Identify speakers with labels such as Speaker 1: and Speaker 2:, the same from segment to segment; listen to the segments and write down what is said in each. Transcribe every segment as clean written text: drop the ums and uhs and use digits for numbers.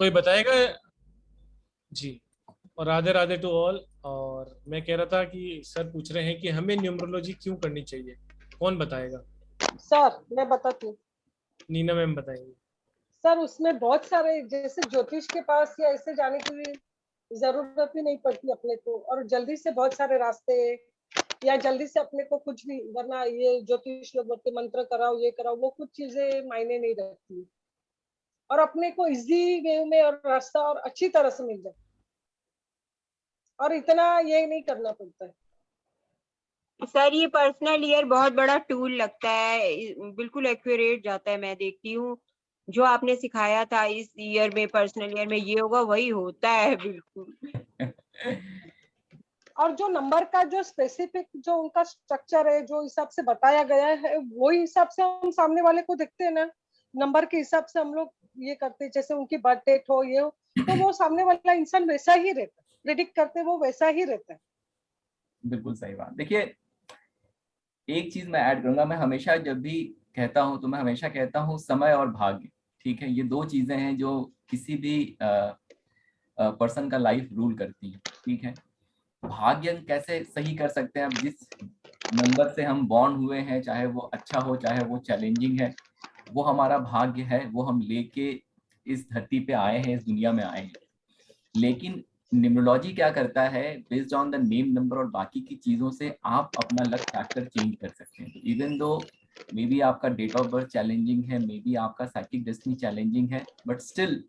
Speaker 1: कोई बताएगा? जी। और राधे राधे टू ऑल। और मैं कह रहा था कि सर पूछ रहे हैं कि हमें न्यूमरोलॉजी क्यों करनी चाहिए। कौन बताएगा?
Speaker 2: सर मैं बताती हूँ।
Speaker 1: नीना मैम बताएंगी।
Speaker 2: सर उसमें बहुत सारे, जैसे ज्योतिष के पास या ऐसे जाने की जरूरत ही नहीं पड़ती अपने को, और जल्दी से बहुत सारे रास्ते, या जल्दी से अपने को कुछ भी, वरना ये ज्योतिष लोग बोलते मंत्र कराओ ये कराओ, वो कुछ चीजें मायने नहीं रखती, और अपने को इजी वे में और रास्ता और अच्छी तरह से मिल जाए, और इतना ये नहीं करना पड़ता है।
Speaker 3: सर ये पर्सनल ईयर बहुत बड़ा टूल लगता है, बिल्कुल एक्यूरेट जाता है। मैं देखती हूँ जो आपने सिखाया था इस ईयर में, पर्सनल ईयर में ये होगा वही होता है बिल्कुल।
Speaker 2: और जो नंबर का जो स्पेसिफिक जो उनका स्ट्रक्चर है, जो हिसाब से बताया गया है, वही हिसाब से हम सामने वाले को देखते हैं ना, नंबर के हिसाब से हम लोग ये करते हैं, जैसे उनकी बर्थ डेट हो ये हो, तो वो सामने वाला इंसान वैसा ही रहता है, प्रिडिक्ट करते वो वैसा ही रहता है।
Speaker 4: बिल्कुल सही बात। देखिए एक चीज मैं ऐड करूंगा, मैं हमेशा जब भी कहता हूं तो मैं हमेशा कहता हूं समय और भाग्य, ठीक है, ये दो चीजें हैं जो किसी भी पर्सन का लाइफ रूल करती है, ठीक है। भाग्य कैसे सही कर सकते हैं? अब जिस नंबर से हम बॉर्न हुए हैं, चाहे वो अच्छा हो चाहे वो चैलेंजिंग है, वो हमारा भाग्य है, वो हम लेके इस धरती पे आए हैं, इस दुनिया में आए हैं। लेकिन न्यूमरोलॉजी क्या करता है, based on the name number और बाकी की चीजों से आप अपना लक फैक्टर चेंज कर सकते हैं। इवन दो मे बी आपका डेट ऑफ बर्थ चैलेंजिंग है, मे बी आपका साइकिक डेस्टिनी चैलेंजिंग है, बट स्टिल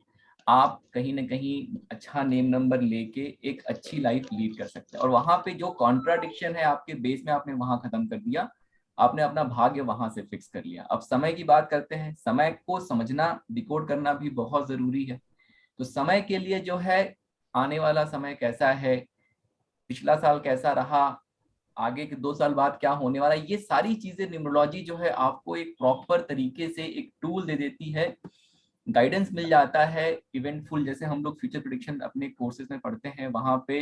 Speaker 4: आप कहीं ना कहीं अच्छा नेम नंबर लेके एक अच्छी लाइफ लीड कर सकते हैं। और वहां पे जो कॉन्ट्राडिक्शन है आपके बेस में, आपने वहां खत्म कर दिया, आपने अपना भाग्य वहां से फिक्स कर लिया। अब समय की बात करते हैं, समय को समझना, डिकोड करना भी बहुत जरूरी है। तो समय के लिए जो है, आने वाला समय कैसा है, पिछला साल कैसा रहा, आगे के 2 साल बाद क्या होने वाला है, ये सारी चीजें न्यूमरोलॉजी जो है आपको एक प्रॉपर तरीके से एक टूल दे देती है, गाइडेंस मिल जाता है। इवेंटफुल, जैसे हम लोग फ्यूचर प्रेडिक्शन अपने कोर्सेज में पढ़ते हैं, वहां पे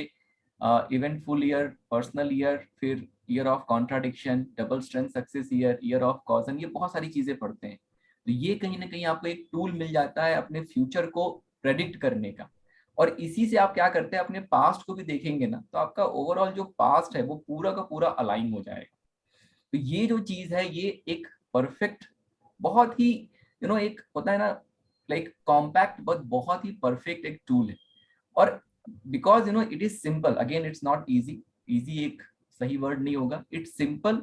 Speaker 4: इवेंटफुल ईयर, पर्सनल ईयर, फिर year of contradiction, double strength success year, year of caution, ये बहुत सारी चीजें पढ़ते हैं। तो ये कहीं ना कहीं आपको एक टूल मिल जाता है अपने फ्यूचर को प्रेडिक्ट करने का। और इसी से आप क्या करते हैं, अपने पास्ट को भी देखेंगे ना, तो आपका ओवरऑल जो पास्ट है वो पूरा का पूरा अलाइन हो जाएगा। तो ये जो चीज है, ये एक परफेक्ट, बहुत ही एक होता है ना, लाइक कॉम्पैक्ट, बट बहुत ही परफेक्ट एक टूल है। और because it is simple, again it's not easy, easy एक सही वर्ड नहीं होगा, इट्स सिंपल।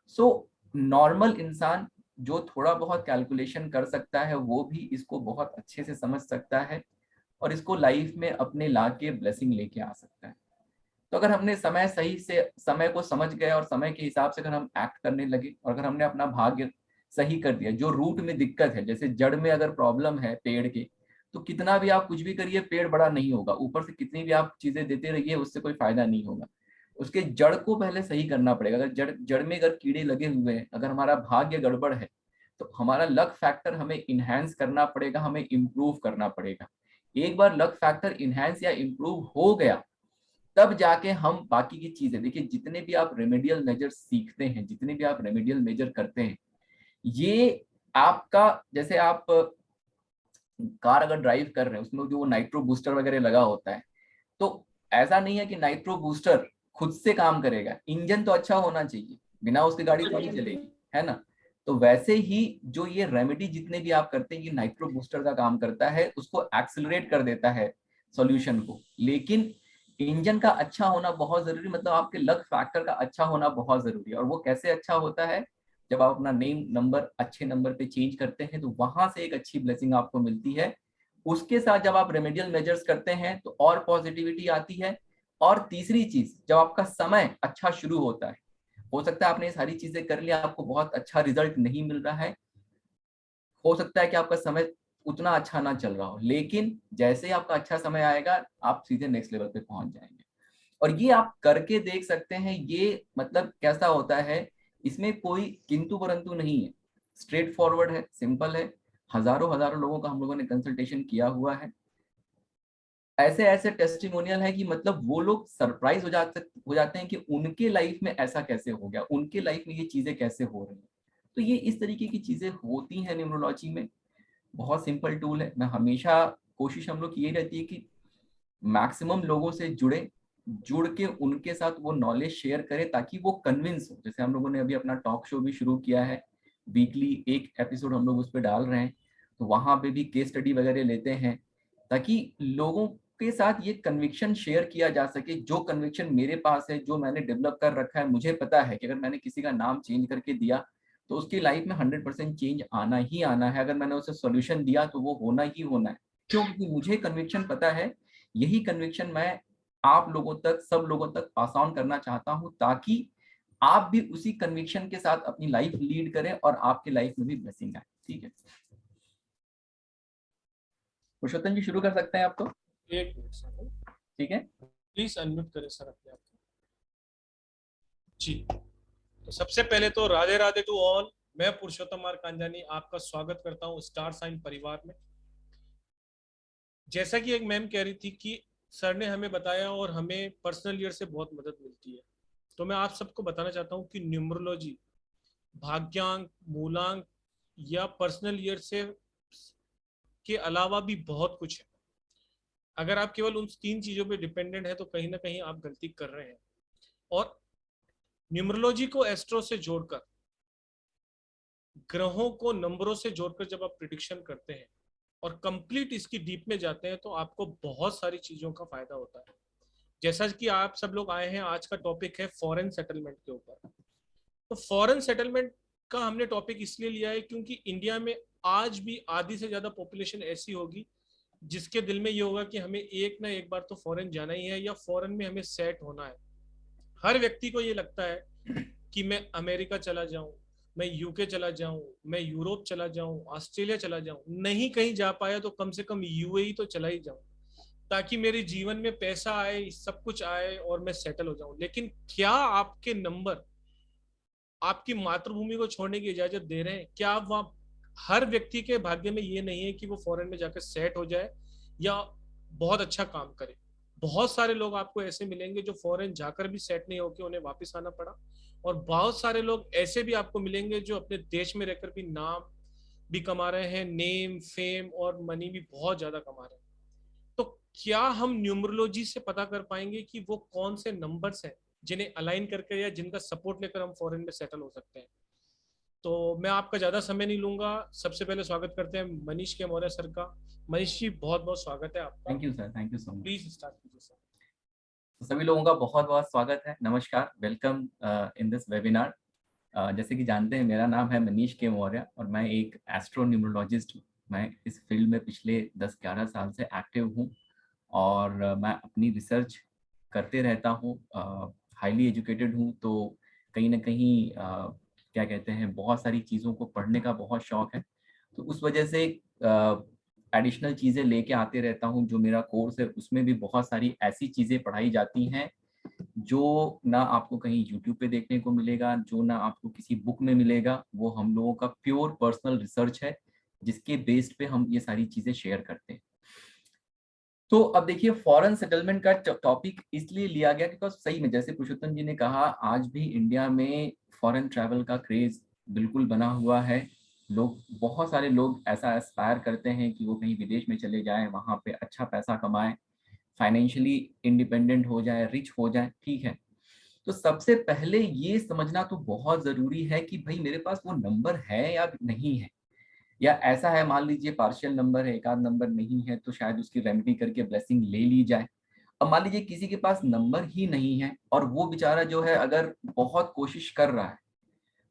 Speaker 4: सो नॉर्मल इंसान जो थोड़ा बहुत कैलकुलेशन कर सकता है, वो भी इसको बहुत अच्छे से समझ सकता है और इसको लाइफ में अपने ला के ब्लेसिंग लेके आ सकता है। तो अगर हमने समय सही से समय को समझ गए और समय के हिसाब से अगर हम एक्ट करने लगे, और अगर हमने अपना भाग्य सही कर दिया, जो रूट में दिक्कत है, जैसे जड़ में अगर प्रॉब्लम है पेड़ के, तो कितना भी आप कुछ भी करिए पेड़ बड़ा नहीं होगा, ऊपर से कितनी भी आप चीजें देते रहिए उससे कोई फायदा नहीं होगा। उसके जड़ को पहले सही करना पड़ेगा। अगर जड़ जड़ में अगर कीड़े लगे हुए हैं, अगर हमारा भाग्य गड़बड़ है, तो हमारा लक फैक्टर हमें इनहेंस करना पड़ेगा, हमें इम्प्रूव करना पड़ेगा। एक बार लक फैक्टर इनहेंस या इम्प्रूव हो गया, तब जाके हम बाकी की चीजें देखिए, जितने भी आप रेमेडियल मेजर सीखते हैं, जितने भी आप रेमेडियल मेजर करते हैं, ये आपका, जैसे आप कार अगर ड्राइव कर रहे हैं, उसमें जो वो नाइट्रो बूस्टर वगैरह लगा होता है, तो ऐसा नहीं है कि नाइट्रो बूस्टर खुद से काम करेगा, इंजन तो अच्छा होना चाहिए, बिना उसकी गाड़ी थोड़ी चलेगी, है ना। तो वैसे ही जो ये रेमेडी जितने भी आप करते हैं, ये नाइट्रो बूस्टर का काम करता है, उसको एक्सेलरेट कर देता है सॉल्यूशन को। लेकिन इंजन का अच्छा होना बहुत जरूरी, मतलब आपके लक फैक्टर का अच्छा होना बहुत जरूरी है। और वो कैसे अच्छा होता है, जब आप अपना नेम नंबर अच्छे नंबर पे चेंज करते हैं, तो वहां से एक अच्छी ब्लेसिंग आपको मिलती है। उसके साथ जब आप रेमेडियल मेजर्स करते हैं तो और पॉजिटिविटी आती है। और तीसरी चीज, जब आपका समय अच्छा शुरू होता है, हो सकता है आपने ये सारी चीजें कर लिया, आपको बहुत अच्छा रिजल्ट नहीं मिल रहा है, हो सकता है कि आपका समय उतना अच्छा ना चल रहा हो, लेकिन जैसे ही आपका अच्छा समय आएगा, आप सीधे नेक्स्ट लेवल पे पहुंच जाएंगे। और ये आप करके देख सकते हैं, ये मतलब कैसा होता है, इसमें कोई किंतु परंतु नहीं है, स्ट्रेट फॉरवर्ड है, सिंपल है। हजारों हजारों लोगों का हम लोगों ने कंसल्टेशन किया हुआ है, ऐसे ऐसे टेस्टिमोनियल है कि मतलब वो लोग सरप्राइज हो जाते हैं कि उनके लाइफ में ऐसा कैसे हो गया, उनके लाइफ में ये चीजें कैसे हो रही हैं। तो ये इस तरीके की चीजें होती हैं न्यूमरोलॉजी में। बहुत सिंपल टूल है, मैं हमेशा कोशिश हम लोग की यही रहती है कि मैक्सिमम लोगों से जुड़ के उनके साथ वो नॉलेज शेयर करें ताकि वो कन्विंस हो। जैसे हम लोगों ने अभी अपना टॉक शो भी शुरू किया है, वीकली एक एपिसोड हम लोग उस पर डाल रहे हैं, तो वहां पे भी केस स्टडी वगैरह लेते हैं ताकि लोगों के साथ ये कन्विक्शन शेयर किया जा सके। जो कन्विक्शन मेरे पास है, जो मैंने डेवलप कर रखा है, मुझे पता है कि अगर मैंने किसी का नाम चेंज करके दिया तो उसकी लाइफ में 100% चेंज आना ही आना है। अगर मैंने उसे सॉल्यूशन दिया तो वो होना ही होना है, क्योंकि मुझे कन्विक्शन पता है। यही कन्विक्शन मैं आप लोगों तक, सब लोगों तक पास ऑन करना चाहता हूं ताकि आप भी उसी कन्विक्शन के साथ अपनी लाइफ लीड करें और आपके लाइफ में भी ब्लेसिंग आए। ठीक है पुरुषोत्तम जी, शुरू कर सकते हैं आप तो।
Speaker 1: एक मिनट सर,
Speaker 4: ठीक है,
Speaker 1: प्लीज अनम्यूट करें सर अपने आप को। जी, तो सबसे पहले तो राधे राधे टू ऑल। मैं पुरुषोत्तम आर कांजानी आपका स्वागत करता हूं स्टार साइन परिवार में। जैसा कि एक मैम कह रही थी कि सर ने हमें बताया और हमें पर्सनल ईयर से बहुत मदद मिलती है, तो मैं आप सबको बताना चाहता हूं कि न्यूमरोलॉजी भाग्यांक, मूलांक या पर्सनल ईयर से के अलावा भी बहुत कुछ है। अगर आप केवल उन 3 चीजों पे डिपेंडेंट है तो कहीं ना कहीं आप गलती कर रहे हैं। और न्यूमरोलॉजी को एस्ट्रो से जोड़कर, ग्रहों को नंबरों से जोड़कर जब आप प्रिडिक्शन करते हैं और कंप्लीट इसकी डीप में जाते हैं तो आपको बहुत सारी चीजों का फायदा होता है। जैसा कि आप सब लोग आए हैं, आज का टॉपिक है फॉरेन सेटलमेंट के ऊपर। तो फॉरेन सेटलमेंट का हमने टॉपिक इसलिए लिया है क्योंकि इंडिया में आज भी आधी से ज्यादा पॉपुलेशन ऐसी होगी जिसके दिल में ये होगा कि हमें एक ना एक बार तो फॉरेन जाना ही है या फॉरेन में हमें सेट होना है। हर व्यक्ति को ये लगता है कि मैं अमेरिका चला जाऊं, मैं यूके चला जाऊं, मैं यूरोप चला जाऊं, ऑस्ट्रेलिया चला जाऊं, नहीं कहीं जा पाया तो कम से कम यूएई तो चला ही जाऊं ताकि मेरे जीवन में पैसा आए, सब कुछ आए और मैं सेटल हो जाऊं। लेकिन क्या आपके नंबर आपकी मातृभूमि को छोड़ने की इजाजत दे रहे हैं? क्या आप वहां, हर व्यक्ति के भाग्य में ये नहीं है कि वो फॉरेन में जाकर सेट हो जाए या बहुत अच्छा काम करे। बहुत सारे लोग आपको ऐसे मिलेंगे जो फॉरेन जाकर भी सेट नहीं होकर उन्हें वापस आना पड़ा, और बहुत सारे लोग ऐसे भी आपको मिलेंगे जो अपने देश में रहकर भी नाम भी कमा रहे हैं, नेम, फेम और मनी भी बहुत ज्यादा कमा रहे हैं। तो क्या हम न्यूमरोलॉजी से पता कर पाएंगे कि वो कौन से नंबर्स हैं जिन्हें अलाइन करके या जिनका सपोर्ट लेकर हम फॉरेन में सेटल हो सकते हैं? तो मैं आपका ज्यादा समय नहीं लूंगा। सबसे पहले स्वागत करते हैं मनीष के मौर्य सर का। मनीष जी, बहुत बहुत स्वागत है आपका।
Speaker 4: Thank you sir, thank you so much.
Speaker 1: Please start कीजिए सर।
Speaker 4: तो सभी लोगों का बहुत बहुत स्वागत है, नमस्कार, वेलकम इन दिस वेबिनार। जैसे कि जानते हैं, मेरा नाम है मनीष के मौर्य और मैं एक एस्ट्रो न्यूमरोलॉजिस्ट हूँ। मैं इस फील्ड में पिछले 10-11 साल से एक्टिव हूँ और मैं अपनी रिसर्च करते रहता हूँ। हाईली एजुकेटेड हूँ, तो कहीं ना कहीं क्या कहते हैं, बहुत सारी चीज़ों को पढ़ने का बहुत शौक है। तो उस वजह से एडिशनल चीज़ें लेके आते रहता हूँ। जो मेरा कोर्स है उसमें भी बहुत सारी ऐसी चीज़ें पढ़ाई जाती हैं जो ना आपको कहीं यूट्यूब पे देखने को मिलेगा, जो ना आपको किसी बुक में मिलेगा। वो हम लोगों का प्योर पर्सनल रिसर्च है जिसके बेस्ड पे हम ये सारी चीज़ें शेयर करते हैं। तो अब देखिए, फॉरेन सेटलमेंट का टॉपिक इसलिए लिया गया क्योंकि सही में जैसे पुरुषोत्तम जी ने कहा, आज भी इंडिया में फॉरेन ट्रैवल का क्रेज बिल्कुल बना हुआ है। लोग, बहुत सारे लोग ऐसा एस्पायर करते हैं कि वो कहीं विदेश में चले जाएं, वहाँ पे अच्छा पैसा कमाएं, फाइनेंशियली इंडिपेंडेंट हो जाए, रिच हो जाए। ठीक है, तो सबसे पहले ये समझना तो बहुत जरूरी है कि भाई मेरे पास वो नंबर है या नहीं है। या ऐसा है, मान लीजिए पार्शियल नंबर है, एक आध नंबर नहीं है, तो शायद उसकी रेमेडी करके ब्लेसिंग ले ली जाए। अब मान लीजिए किसी के पास नंबर ही नहीं है और वो बेचारा जो है अगर बहुत कोशिश कर रहा है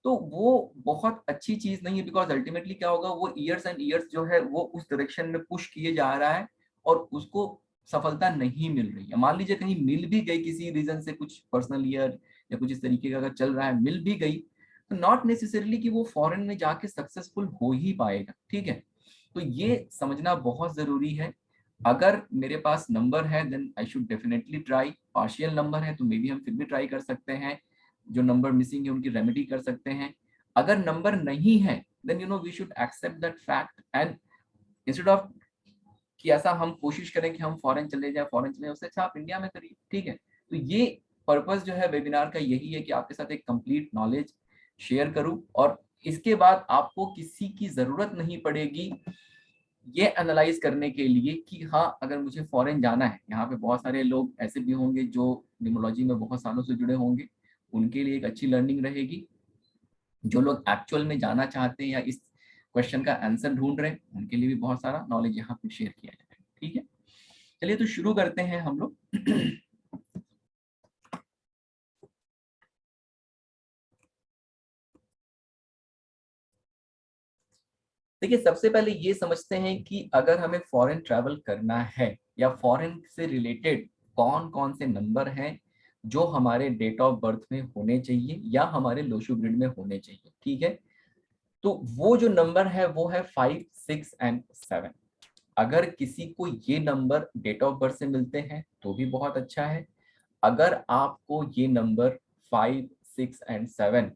Speaker 4: तो वो बहुत अच्छी चीज नहीं है, बिकॉज अल्टीमेटली क्या होगा, वो ईयर्स एंड ईयर्स जो है वो उस डायरेक्शन में पुश किए जा रहा है और उसको सफलता नहीं मिल रही है। मान लीजिए कहीं मिल भी गई किसी रीजन से, कुछ पर्सनल ईयर या कुछ इस तरीके का अगर चल रहा है, मिल भी गई, तो नॉट नेसेसरली कि वो फॉरेन में जाके सक्सेसफुल हो ही पाएगा। ठीक है, तो ये समझना बहुत जरूरी है। अगर मेरे पास नंबर है then I should definitely try. Partial number है तो मे बी हम फिर भी ट्राई कर सकते हैं, जो नंबर मिसिंग है उनकी रेमेडी कर सकते हैं। अगर नंबर नहीं है then we should accept that fact and instead of कि ऐसा हम कोशिश करें कि हम फॉरेन चले जाए, उससे अच्छा आप इंडिया में करिए। ठीक है, तो ये पर्पस जो है वेबिनार का यही है कि आपके साथ एक कंप्लीट नॉलेज शेयर करूं और इसके बाद आपको किसी की जरूरत नहीं पड़ेगी ये एनालाइज करने के लिए कि हाँ अगर मुझे फॉरेन जाना है, यहाँ पे बहुत सारे लोग ऐसे भी होंगे जो न्यूमरोलॉजी में बहुत सालों से जुड़े होंगे, उनके लिए एक अच्छी लर्निंग रहेगी। जो लोग एक्चुअल में जाना चाहते हैं या इस क्वेश्चन का आंसर ढूंढ रहे हैं, उनके लिए भी बहुत सारा नॉलेज यहाँ पे शेयर किया जाएगा। ठीक है, चलिए तो शुरू करते हैं हम लोग। देखिए सबसे पहले ये समझते हैं कि अगर हमें फॉरेन ट्रैवल करना है या फॉरेन से रिलेटेड कौन कौन से नंबर हैं जो हमारे डेट ऑफ बर्थ में होने चाहिए या हमारे लोशो ग्रिड में होने चाहिए। ठीक है, तो वो जो नंबर है वो है 5, 6 एंड 7। अगर किसी को ये नंबर डेट ऑफ बर्थ से मिलते हैं तो भी बहुत अच्छा है। अगर आपको ये नंबर 5, 6 एंड 7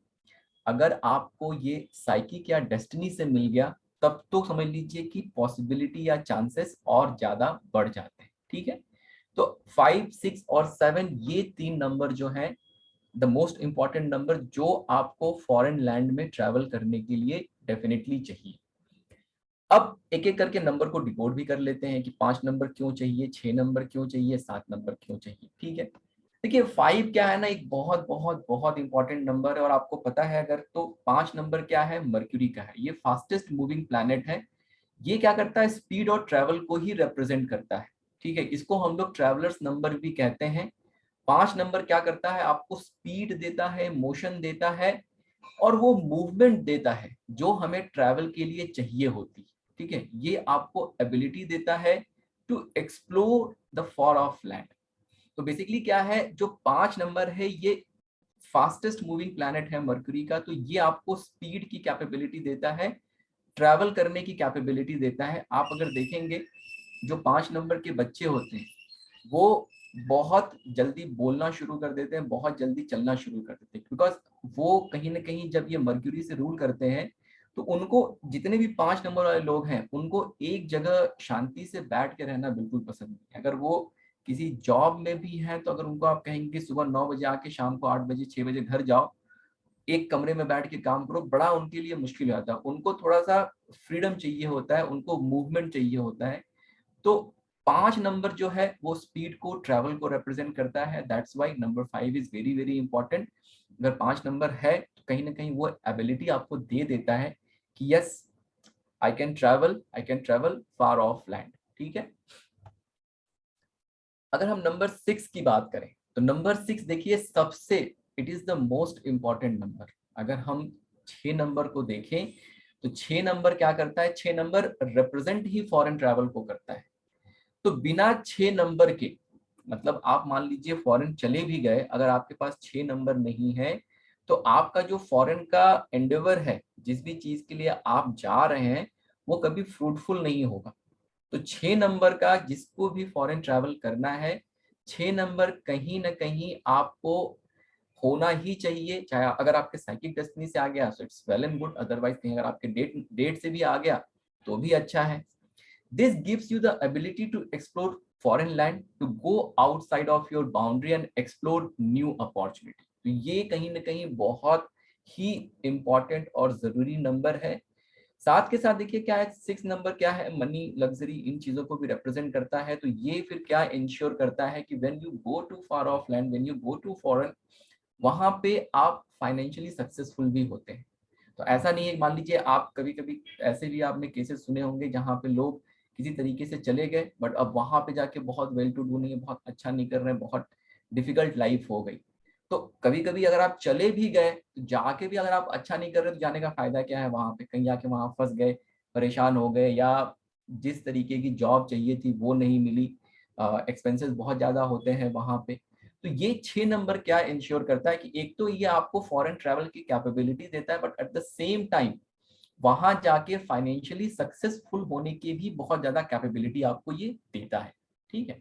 Speaker 4: अगर आपको ये साइकिक या डेस्टिनी से मिल गया, तब तो समझ लीजिए कि पॉसिबिलिटी या चांसेस और ज्यादा बढ़ जाते हैं। ठीक है, तो 5, 6 और 7 ये 3 नंबर जो हैं द मोस्ट इंपॉर्टेंट नंबर जो आपको फॉरेन लैंड में ट्रैवल करने के लिए डेफिनेटली चाहिए। अब एक एक करके नंबर को डिकोड भी कर लेते हैं कि 5 नंबर क्यों चाहिए, 6 नंबर क्यों चाहिए, 7 नंबर क्यों चाहिए। ठीक है, देखिए 5 क्या है ना, एक बहुत बहुत बहुत इंपॉर्टेंट नंबर है और आपको पता है अगर तो 5 नंबर क्या है, मर्क्यूरी का है। ये फास्टेस्ट मूविंग प्लैनेट है। ये क्या करता है, स्पीड और ट्रैवल को ही रिप्रेजेंट करता है। ठीक है, इसको हम लोग ट्रैवलर्स नंबर भी कहते हैं। 5 नंबर क्या करता है, आपको स्पीड देता है, मोशन देता है और वो मूवमेंट देता है जो हमें ट्रैवल के लिए चाहिए होती है। ठीक है, ये आपको एबिलिटी देता है to explore the far off land. तो बेसिकली क्या है, जो 5 नंबर है ये फास्टेस्ट मूविंग प्लैनेट है मरकरी का, तो ये आपको स्पीड की कैपेबिलिटी देता है, ट्रैवल करने की कैपेबिलिटी देता है। आप अगर देखेंगे जो 5 नंबर के बच्चे होते हैं वो बहुत जल्दी बोलना शुरू कर देते हैं, बहुत जल्दी चलना शुरू कर देते हैं, बिकॉज वो कहीं ना कहीं जब ये मर्क्यूरी से रूल करते हैं तो उनको जितने भी 5 नंबर वाले लोग हैं उनको एक जगह शांति से बैठ के रहना बिल्कुल पसंद नहीं है। अगर वो किसी जॉब में भी है तो अगर उनको आप कहेंगे सुबह 9 बजे आके शाम को 8 बजे 6 बजे घर जाओ, एक कमरे में बैठ के काम करो, बड़ा उनके लिए मुश्किल हो जाता है। उनको थोड़ा सा फ्रीडम चाहिए होता है, उनको मूवमेंट चाहिए होता है। तो 5 नंबर जो है वो स्पीड को, ट्रैवल को रिप्रेजेंट करता है। That's why number 5 is very very important. अगर 5 नंबर है तो कहीं ना कहीं वो एबिलिटी आपको दे देता है कि yes I can travel far off land. ठीक है, अगर हम नंबर 6 की बात करें तो नंबर 6 देखिए सबसे, it is the most important number. अगर हम 6 नंबर को देखें तो 6 नंबर क्या करता है, 6 नंबर रिप्रेजेंट ही फॉरेन ट्रैवल को करता है। तो बिना 6 नंबर के, मतलब आप मान लीजिए फॉरेन चले भी गए, अगर आपके पास 6 नंबर नहीं है तो आपका जो फॉरेन का एंडेवर है, जिस भी चीज के लिए आप जा रहे हैं वो कभी फ्रूटफुल नहीं होगा। तो 6 नंबर का जिसको भी फॉरेन ट्रैवल करना है, 6 नंबर कहीं ना कहीं आपको होना ही चाहिए। चाहे अगर आपके साइकिक डेस्टिनी से आ गया so it's well and good, otherwise कहीं अगर आपके डेट से भी आ गया तो भी अच्छा है। This gives you the ability to explore foreign land, to go outside of your boundary and explore new opportunity. तो ये कहीं ना कहीं बहुत ही important और जरूरी नंबर है। साथ के साथ देखिए क्या है, 6 नंबर क्या है, मनी, लग्जरी, इन चीजों को भी रिप्रेजेंट करता है। तो ये फिर क्या इंश्योर करता है कि when you go to far off land, when you go to foreign, वहां पे आप फाइनेंशियली सक्सेसफुल भी होते हैं। तो ऐसा नहीं है, मान लीजिए आप कभी कभी ऐसे भी आपने केसेस सुने होंगे जहाँ पे लोग किसी तरीके से चले गए बट अब वहां पे जाके बहुत वेल टू डू नहीं है, बहुत अच्छा नहीं कर रहे हैं, बहुत डिफिकल्ट लाइफ हो गई। तो कभी कभी अगर आप चले भी गए तो जाके भी अगर आप अच्छा नहीं कर रहे तो जाने का फायदा क्या है, वहां पे कहीं जाके वहां फंस गए, परेशान हो गए, या जिस तरीके की जॉब चाहिए थी वो नहीं मिली, एक्सपेंसेस बहुत ज्यादा होते हैं वहां पे। तो ये 6 नंबर क्या इंश्योर करता है कि एक तो ये आपको फॉरेन ट्रैवल की कैपेबिलिटी देता है, but at the same time वहां जाके फाइनेंशियली सक्सेसफुल होने की भी बहुत ज्यादा कैपेबिलिटी आपको ये देता है। ठीक है,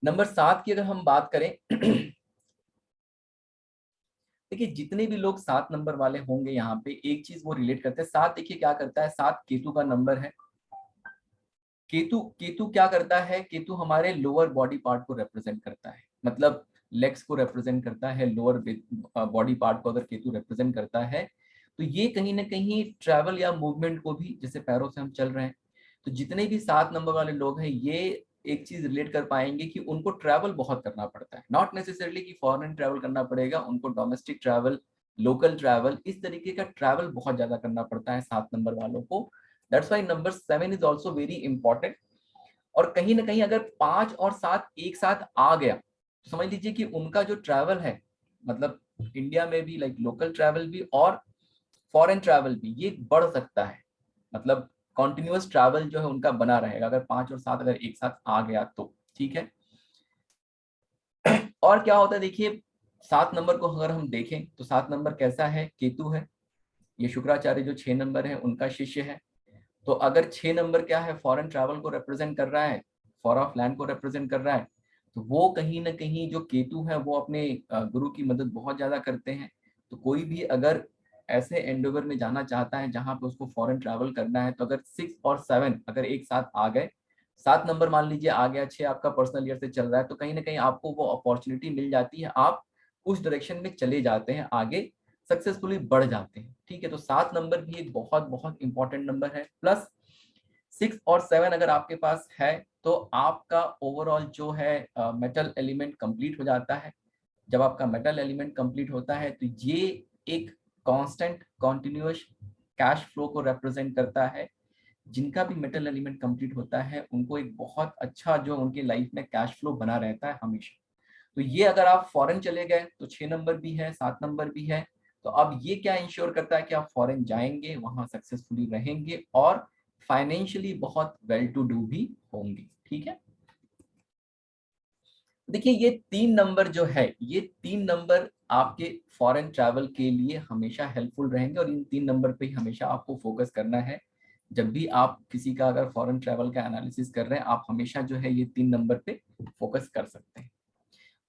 Speaker 4: नंबर 7 की अगर हम बात करें देखिए जितने भी लोग 7 नंबर वाले होंगे यहाँ पे एक चीज वो रिलेट करते हैं। 7 देखिए क्या करता है, 7 केतु का नंबर है। केतु केतु क्या करता है, केतु हमारे लोअर बॉडी पार्ट को रिप्रेजेंट करता है, मतलब लेग्स को रिप्रेजेंट करता है, लोअर बॉडी पार्ट को अगर केतु रिप्रेजेंट करता है तो ये कहीं ना कहीं ट्रैवल या मूवमेंट को भी, जैसे पैरों से हम चल रहे हैं, तो जितने भी 7 नंबर वाले लोग हैं ये एक चीज रिलेट कर पाएंगे कि उनको ट्रैवल बहुत करना पड़ता है। नॉट नेसेसरली कि फॉरेन ट्रैवल करना पड़ेगा, उनको डोमेस्टिक ट्रैवल, लोकल ट्रैवल, इस तरीके का ट्रैवल बहुत ज्यादा करना पड़ता है 7 नंबर वालों को। That's why number 7 is also very important. और कहीं ना कहीं अगर 5 और 7 एक साथ आ गया तो समझ लीजिए कि उनका जो ट्रैवल है, मतलब इंडिया में भी लाइक लोकल ट्रैवल भी और फॉरेन ट्रैवल भी, ये बढ़ सकता है। मतलब कॉन्टिन्यूअस ट्रैवल जो है उनका बना रहेगा अगर 5 और 7 अगर एक साथ आ गया तो, ठीक है। और क्या होता है देखिए, 7 नंबर को अगर हम देखें तो 7 नंबर कैसा है, केतु है, ये शुक्राचार्य जो 6 नंबर है उनका शिष्य है। तो अगर 6 नंबर क्या है, फॉरेन ट्रैवल को रिप्रेजेंट कर रहा है, फॉर ऑफ लैंड को रिप्रेजेंट कर रहा है, तो वो कहीं ना कहीं जो केतु है वो अपने गुरु की मदद बहुत ज्यादा करते हैं। तो कोई भी अगर ऐसे एंडोवर में जाना चाहता है जहां पे उसको फॉरेन ट्रैवल करना है, तो अगर 6 और 7 अगर एक साथ आ गए, 7 नंबर मान लीजिए आ गया, 6 आपका पर्सनल ईयर से चल रहा है, तो कहीं ना कहीं आपको वो अपॉर्चुनिटी मिल जाती है, आप उस डायरेक्शन में चले जाते हैं, आगे सक्सेसफुली बढ़ जाते हैं, ठीक है। तो 7 नंबर भी एक बहुत बहुत इंपॉर्टेंट नंबर है। प्लस 6 और 7 अगर आपके पास है तो आपका ओवरऑल जो है मेटल एलिमेंट कंप्लीट हो जाता है। जब आपका मेटल एलिमेंट कंप्लीट होता है तो ये एक कांस्टेंट कॉन्टिन्यूअस कैश फ्लो को रिप्रेजेंट करता है। जिनका भी मेटल एलिमेंट कंप्लीट होता है उनको एक बहुत अच्छा जो उनके लाइफ में कैश फ्लो बना रहता है हमेशा। तो ये अगर आप फॉरेन चले गए तो 6 नंबर भी है, 7 नंबर भी है, तो अब ये क्या इंश्योर करता है कि आप फॉरेन जाएंगे, वहां सक्सेसफुली रहेंगे और फाइनेंशियली बहुत वेल टू डू भी होंगे, ठीक है। देखिए ये 3 नंबर जो है, ये 3 नंबर आपके फॉरेन ट्रैवल के लिए हमेशा हेल्पफुल रहेंगे और इन 3 नंबर पे ही हमेशा आपको फोकस करना है। जब भी आप किसी का अगर फॉरेन ट्रैवल का एनालिसिस कर रहे हैं, आप हमेशा जो है ये 3 नंबर पे फोकस कर सकते हैं।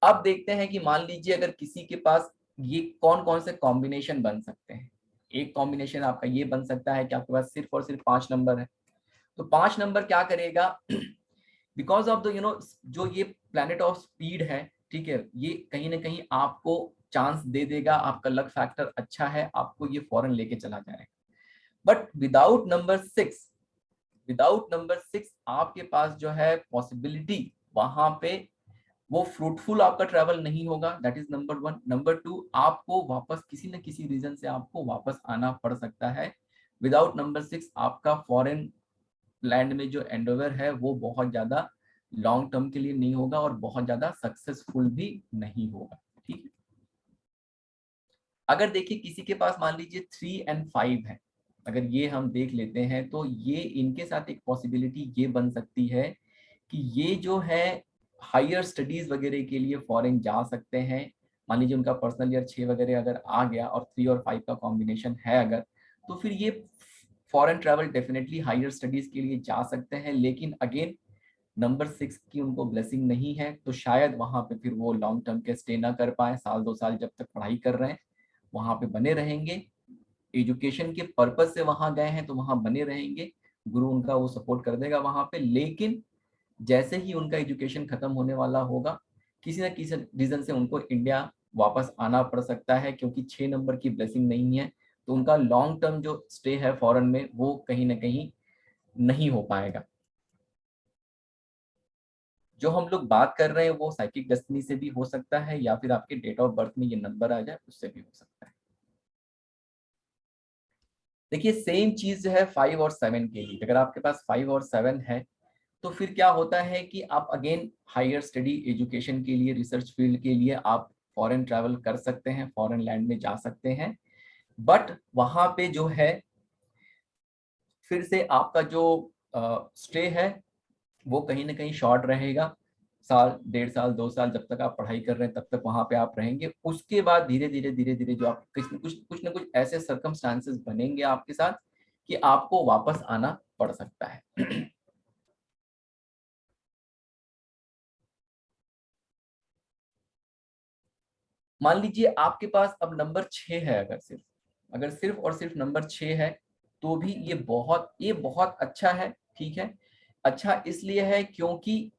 Speaker 4: अब देखते हैं कि मान लीजिए अगर किसी के पास ये कौन कौन से कॉम्बिनेशन बन सकते हैं। एक कॉम्बिनेशन आपका ये बन सकता है कि आपके पास सिर्फ और सिर्फ 5 नंबर है। तो 5 नंबर क्या करेगा, बिकॉज ऑफ द जो ये प्लैनेट ऑफ स्पीड है, ठीक है, ये कहीं ना कहीं आपको चांस दे देगा, आपका लक फैक्टर अच्छा है, आपको ये फॉरेन लेके चला जाएगा। बट विदाउट नंबर 6 आपके पास जो है पॉसिबिलिटी वहां पे वो फ्रूटफुल आपका ट्रैवल नहीं होगा। That is number 1। नंबर 2, आपको वापस किसी न किसी रीजन से आपको वापस आना पड़ सकता है। विदाउट नंबर 6 आपका फॉरेन लैंड में जो एंडोवर है वो बहुत ज्यादा लॉन्ग टर्म के लिए नहीं होगा और बहुत ज्यादा सक्सेसफुल भी नहीं होगा, ठीक है। अगर देखिए किसी के पास मान लीजिए 3 और 5 है, अगर ये हम देख लेते हैं तो ये इनके साथ एक पॉसिबिलिटी ये बन सकती है कि ये जो है हायर स्टडीज वगैरह के लिए फॉरेन जा सकते हैं। मान लीजिए उनका पर्सनल ईयर 6 वगैरह अगर आ गया और 3 और 5 का कॉम्बिनेशन है अगर, तो फिर ये foreign travel definitely higher studies के लिए जा सकते हैं। लेकिन अगेन नंबर 6 की उनको ब्लेसिंग नहीं है, तो शायद वहां पे फिर वो लॉन्ग टर्म के स्टे ना कर पाए। 1-2 साल जब तक पढ़ाई कर रहे हैं वहां पे बने रहेंगे, एजुकेशन के पर्पज से वहां गए हैं तो वहां बने रहेंगे, गुरु उनका वो सपोर्ट कर देगा वहां पे। लेकिन जैसे ही उनका एजुकेशन खत्म होने वाला होगा, किसी न किसी रीजन से उनको इंडिया वापस आना पड़ सकता है, क्योंकि 6 नंबर की ब्लेसिंग नहीं है, तो उनका लॉन्ग टर्म जो स्टे है फॉरेन में वो कहीं ना कहीं नहीं हो पाएगा। जो हम लोग बात कर रहे हैं वो साइकिक डेस्टिनी से भी हो सकता है, या फिर आपके डेट ऑफ बर्थ में ये नंबर आ जाए उससे भी हो सकता है। देखिए सेम चीज जो है 5 और 7 के लिए, अगर आपके पास 5 और 7 है तो फिर क्या होता है कि आप अगेन हायर स्टडी एजुकेशन के लिए, रिसर्च फील्ड के लिए आप फॉरेन ट्रैवल कर सकते हैं, फॉरेन लैंड में जा सकते हैं। बट वहां पे जो है फिर से आपका जो स्टे है वो कहीं ना कहीं शॉर्ट रहेगा। साल, 1.5 साल, 2 साल जब तक आप पढ़ाई कर रहे हैं तब तक वहां पे आप रहेंगे। उसके बाद धीरे धीरे जो आप कुछ ना कुछ ऐसे सर्कमस्टांसेस बनेंगे आपके साथ कि आपको वापस आना पड़ सकता है। मान लीजिए आपके पास अब नंबर 6 है, अगर सिर्फ और सिर्फ नंबर 6 है तो भी ये बहुत अच्छा है, ठीक है। अच्छा इसलिए है क्योंकि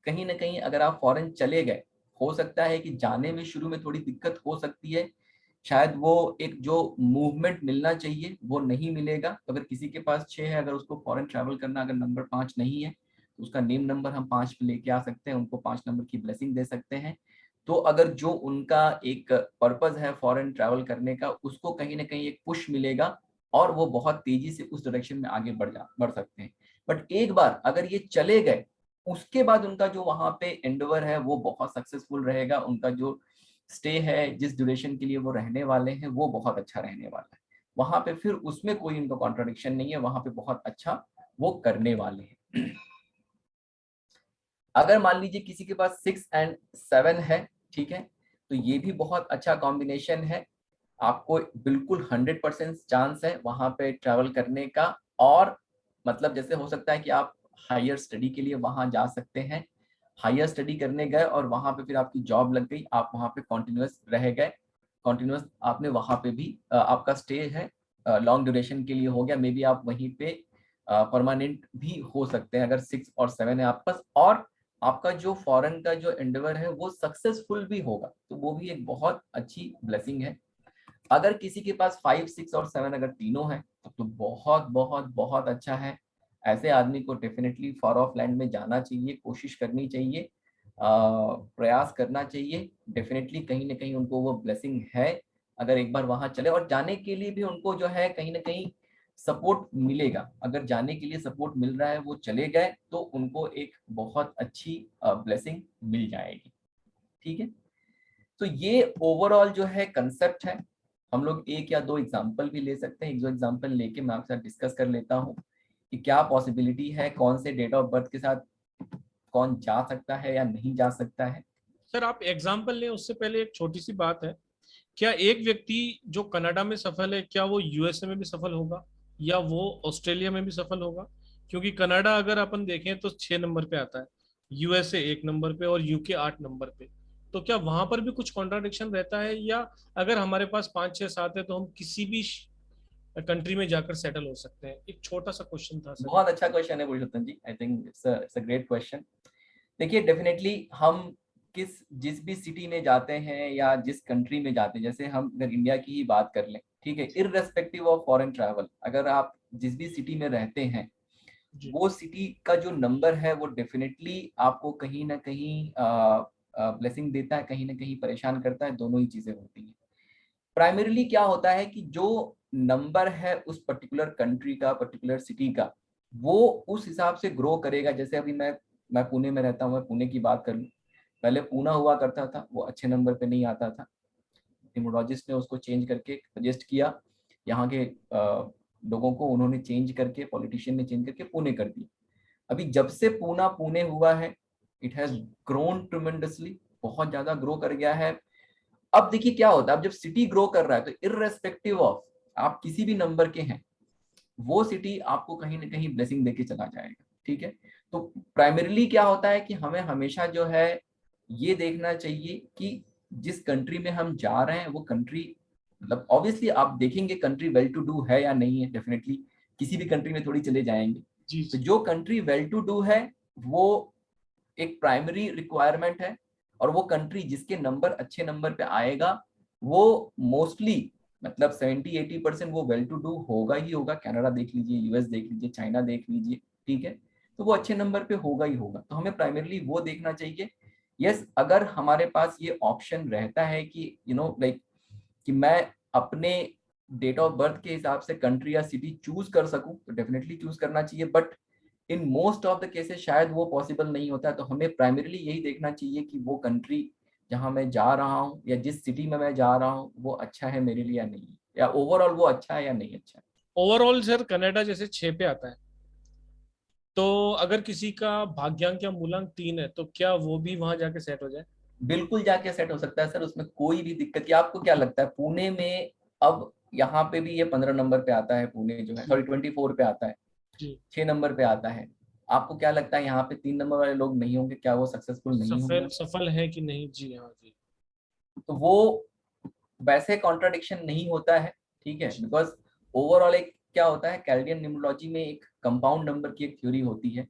Speaker 4: कहीं ना कहीं अगर आप फॉरेन चले गए, हो सकता है कि जाने में शुरू में थोड़ी दिक्कत हो सकती है, शायद वो एक जो मूवमेंट मिलना चाहिए वो नहीं मिलेगा। तो अगर किसी के पास 6 है, अगर उसको फॉरेन ट्रैवल करना, अगर नंबर 5 नहीं है तो उसका नेम नंबर हम 5 पे लेके आ सकते हैं, उनको 5 नंबर की ब्लेसिंग दे सकते हैं। तो अगर जो उनका एक पर्पस है फॉरेन ट्रैवल करने का, उसको कहीं ना कहीं एक पुश मिलेगा और वो बहुत तेजी से उस डायरेक्शन में आगे बढ़ सकते हैं। बट एक बार अगर ये चले गए, उसके बाद उनका जो वहां पे एंडेवर है वो बहुत सक्सेसफुल रहेगा। उनका जो स्टे है, जिस ड्यूरेशन के लिए वो रहने वाले हैं, वो बहुत अच्छा रहने वाला है। वहां पे फिर उसमें कोई उनका कॉन्ट्रडिक्शन नहीं है, वहां पे बहुत अच्छा वो करने वाले हैं। अगर मान लीजिए किसी के पास 6 और 7 है, ठीक है, तो ये भी बहुत अच्छा कॉम्बिनेशन है। आपको बिल्कुल 100% चांस है वहां पे ट्रैवल करने का। और मतलब जैसे हो सकता है कि आप हायर स्टडी के लिए वहां जा सकते हैं, हायर स्टडी करने गए और वहां पे फिर आपकी जॉब लग गई, आप वहां पे कॉन्टिन्यूअस रह गए, कॉन्टिन्यूअस आपने वहां पे भी आपका स्टे है, लॉन्ग ड्यूरेशन के लिए हो गया, मे बी आप वहीं पे परमानेंट भी हो सकते हैं अगर 6 और 7 है आपके पास, और आपका जो फॉरेन का जो एंडेवर है वो सक्सेसफुल भी होगा, तो वो भी एक बहुत अच्छी ब्लेसिंग है। अगर किसी के पास 5, 6 और 7 अगर तीनों हैं तब तो बहुत बहुत बहुत अच्छा है। ऐसे आदमी को डेफिनेटली फॉर ऑफ लैंड में जाना चाहिए, कोशिश करनी चाहिए, प्रयास करना चाहिए। डेफिनेटली कहीं ना कहीं उनको वो ब्लेसिंग है अगर एक बार वहां चले, और जाने के लिए भी उनको जो है कहीं ना कहीं सपोर्ट मिलेगा। अगर जाने के लिए सपोर्ट मिल रहा है, वो चले गए तो उनको एक बहुत अच्छी ब्लेसिंग मिल जाएगी। ठीक है, तो ये ओवरऑल जो है कंसेप्ट है। हम लोग एक या दो एग्जांपल भी ले सकते हैं। एक दो एग्जांपल लेके मैं आपके साथ डिस्कस कर लेता हूँ कि क्या पॉसिबिलिटी है, कौन से डेट ऑफ बर्थ के साथ कौन जा सकता है या नहीं जा सकता है।
Speaker 1: सर आप एग्जाम्पल लें उससे पहले एक छोटी सी बात है, क्या एक व्यक्ति जो कनाडा में सफल है क्या वो यूएसए में भी सफल होगा या वो ऑस्ट्रेलिया में भी सफल होगा? क्योंकि कनाडा अगर अपन देखें तो 6 नंबर पे आता है, यूएसए 1 नंबर पे और यूके 8 नंबर पे। तो क्या वहां पर भी कुछ कॉन्ट्राडिक्शन रहता है, या अगर हमारे पास 5 6 7 है तो हम किसी भी कंट्री में जाकर सेटल हो सकते हैं? एक छोटा सा क्वेश्चन था सर।
Speaker 4: बहुत अच्छा क्वेश्चन है Purushottam ji, I think it's a great question. देखिए डेफिनेटली हम जिस भी सिटी में जाते हैं या जिस कंट्री में जाते हैं, जैसे हम अगर इंडिया की ही बात कर लें, ठीक है, इररेस्पेक्टिव ऑफ फॉरेन ट्रैवल, अगर आप जिस भी सिटी में रहते हैं
Speaker 1: जी
Speaker 4: वो सिटी का जो नंबर है वो डेफिनेटली आपको कहीं ना कहीं ब्लेसिंग देता है, कहीं ना कहीं परेशान करता है, दोनों ही चीजें होती हैं। प्राइमरीली क्या होता है कि जो नंबर है उस पर्टिकुलर कंट्री का, पर्टिकुलर सिटी का, वो उस हिसाब से ग्रो करेगा। जैसे अभी मैं पुणे में रहता हूँ, मैं पुणे की बात कर लूँ, पहले पूना हुआ करता था, वो अच्छे नंबर पे नहीं आता था, न्यूमरोलॉजिस्ट ने उसको चेंज करके सजेस्ट किया, यहाँ के लोगों को उन्होंने चेंज करके, पॉलिटिशियन ने चेंज करके पुणे कर दिया। अभी जब से पूना पुणे हुआ है, इट हैज ग्रोन ट्रिमेंडसली, बहुत ज्यादा ग्रो कर गया है। अब देखिए क्या होता है, अब जब सिटी ग्रो कर रहा है तो इररेस्पेक्टिव ऑफ आप किसी भी नंबर के हैं, वो सिटी आपको कहीं ना कहीं ब्लेसिंग देके चला जाएगा। ठीक है, तो प्राइमरीली क्या होता है कि हमें हमेशा जो है ये देखना चाहिए कि जिस कंट्री में हम जा रहे हैं वो कंट्री, मतलब ऑब्वियसली आप देखेंगे कंट्री वेल टू डू है या नहीं है, डेफिनेटली किसी भी कंट्री में थोड़ी चले जाएंगे।
Speaker 1: जी
Speaker 4: तो
Speaker 1: जी।
Speaker 4: जो कंट्री वेल टू डू है वो एक प्राइमरी रिक्वायरमेंट है, और वो कंट्री जिसके नंबर अच्छे नंबर पे आएगा वो मोस्टली मतलब 70-80% वो वेल टू डू होगा ही होगा। कनाडा देख लीजिए, यूएस देख लीजिए, चाइना देख लीजिए, ठीक है, तो वो अच्छे नंबर पे होगा ही होगा। तो हमें प्राइमरली वो देखना चाहिए। यस, अगर हमारे पास ये ऑप्शन रहता है कि लाइक कि मैं अपने डेट ऑफ बर्थ के हिसाब से कंट्री या सिटी चूज कर सकूं, तो डेफिनेटली चूज करना चाहिए। But in most of the cases शायद वो पॉसिबल नहीं होता है। तो हमें प्राइमरीली यही देखना चाहिए कि वो कंट्री जहां मैं जा रहा हूँ या जिस सिटी में मैं जा रहा हूँ वो अच्छा है मेरे लिए या नहीं, या ओवरऑल वो अच्छा है या नहीं अच्छा है।
Speaker 1: ओवरऑल सर कनाडा जैसे 6 पे आता है, तो अगर किसी का भाग्यांक या मूलांक 3 है तो क्या वो भी वहां जाके सेट हो जाए?
Speaker 4: बिल्कुल जाके सेट हो सकता है सर, उसमें कोई भी दिक्कत। या आपको क्या लगता है पुणे में, अब यहाँ पे भी ये 15 नंबर पे आता है, पुणे जो है
Speaker 1: जी
Speaker 4: सॉरी 24 पे आता है,
Speaker 1: जी।
Speaker 4: 6 नंबर पे आता है। आपको क्या लगता है यहाँ पे 3 नंबर वाले लोग नहीं होंगे, क्या वो सक्सेसफुल नहीं
Speaker 1: सफल
Speaker 4: होंगे?
Speaker 1: सफल है कि नहीं? जी हाँ जी।
Speaker 4: तो वो वैसे कॉन्ट्राडिक्शन नहीं होता है, ठीक है,
Speaker 1: जी
Speaker 4: बिकॉज ओवरऑल एक क्या होता है, कैल्डियन न्यूमरोलॉजी में एक कंपाउंड नंबर की एक थ्योरी होती है।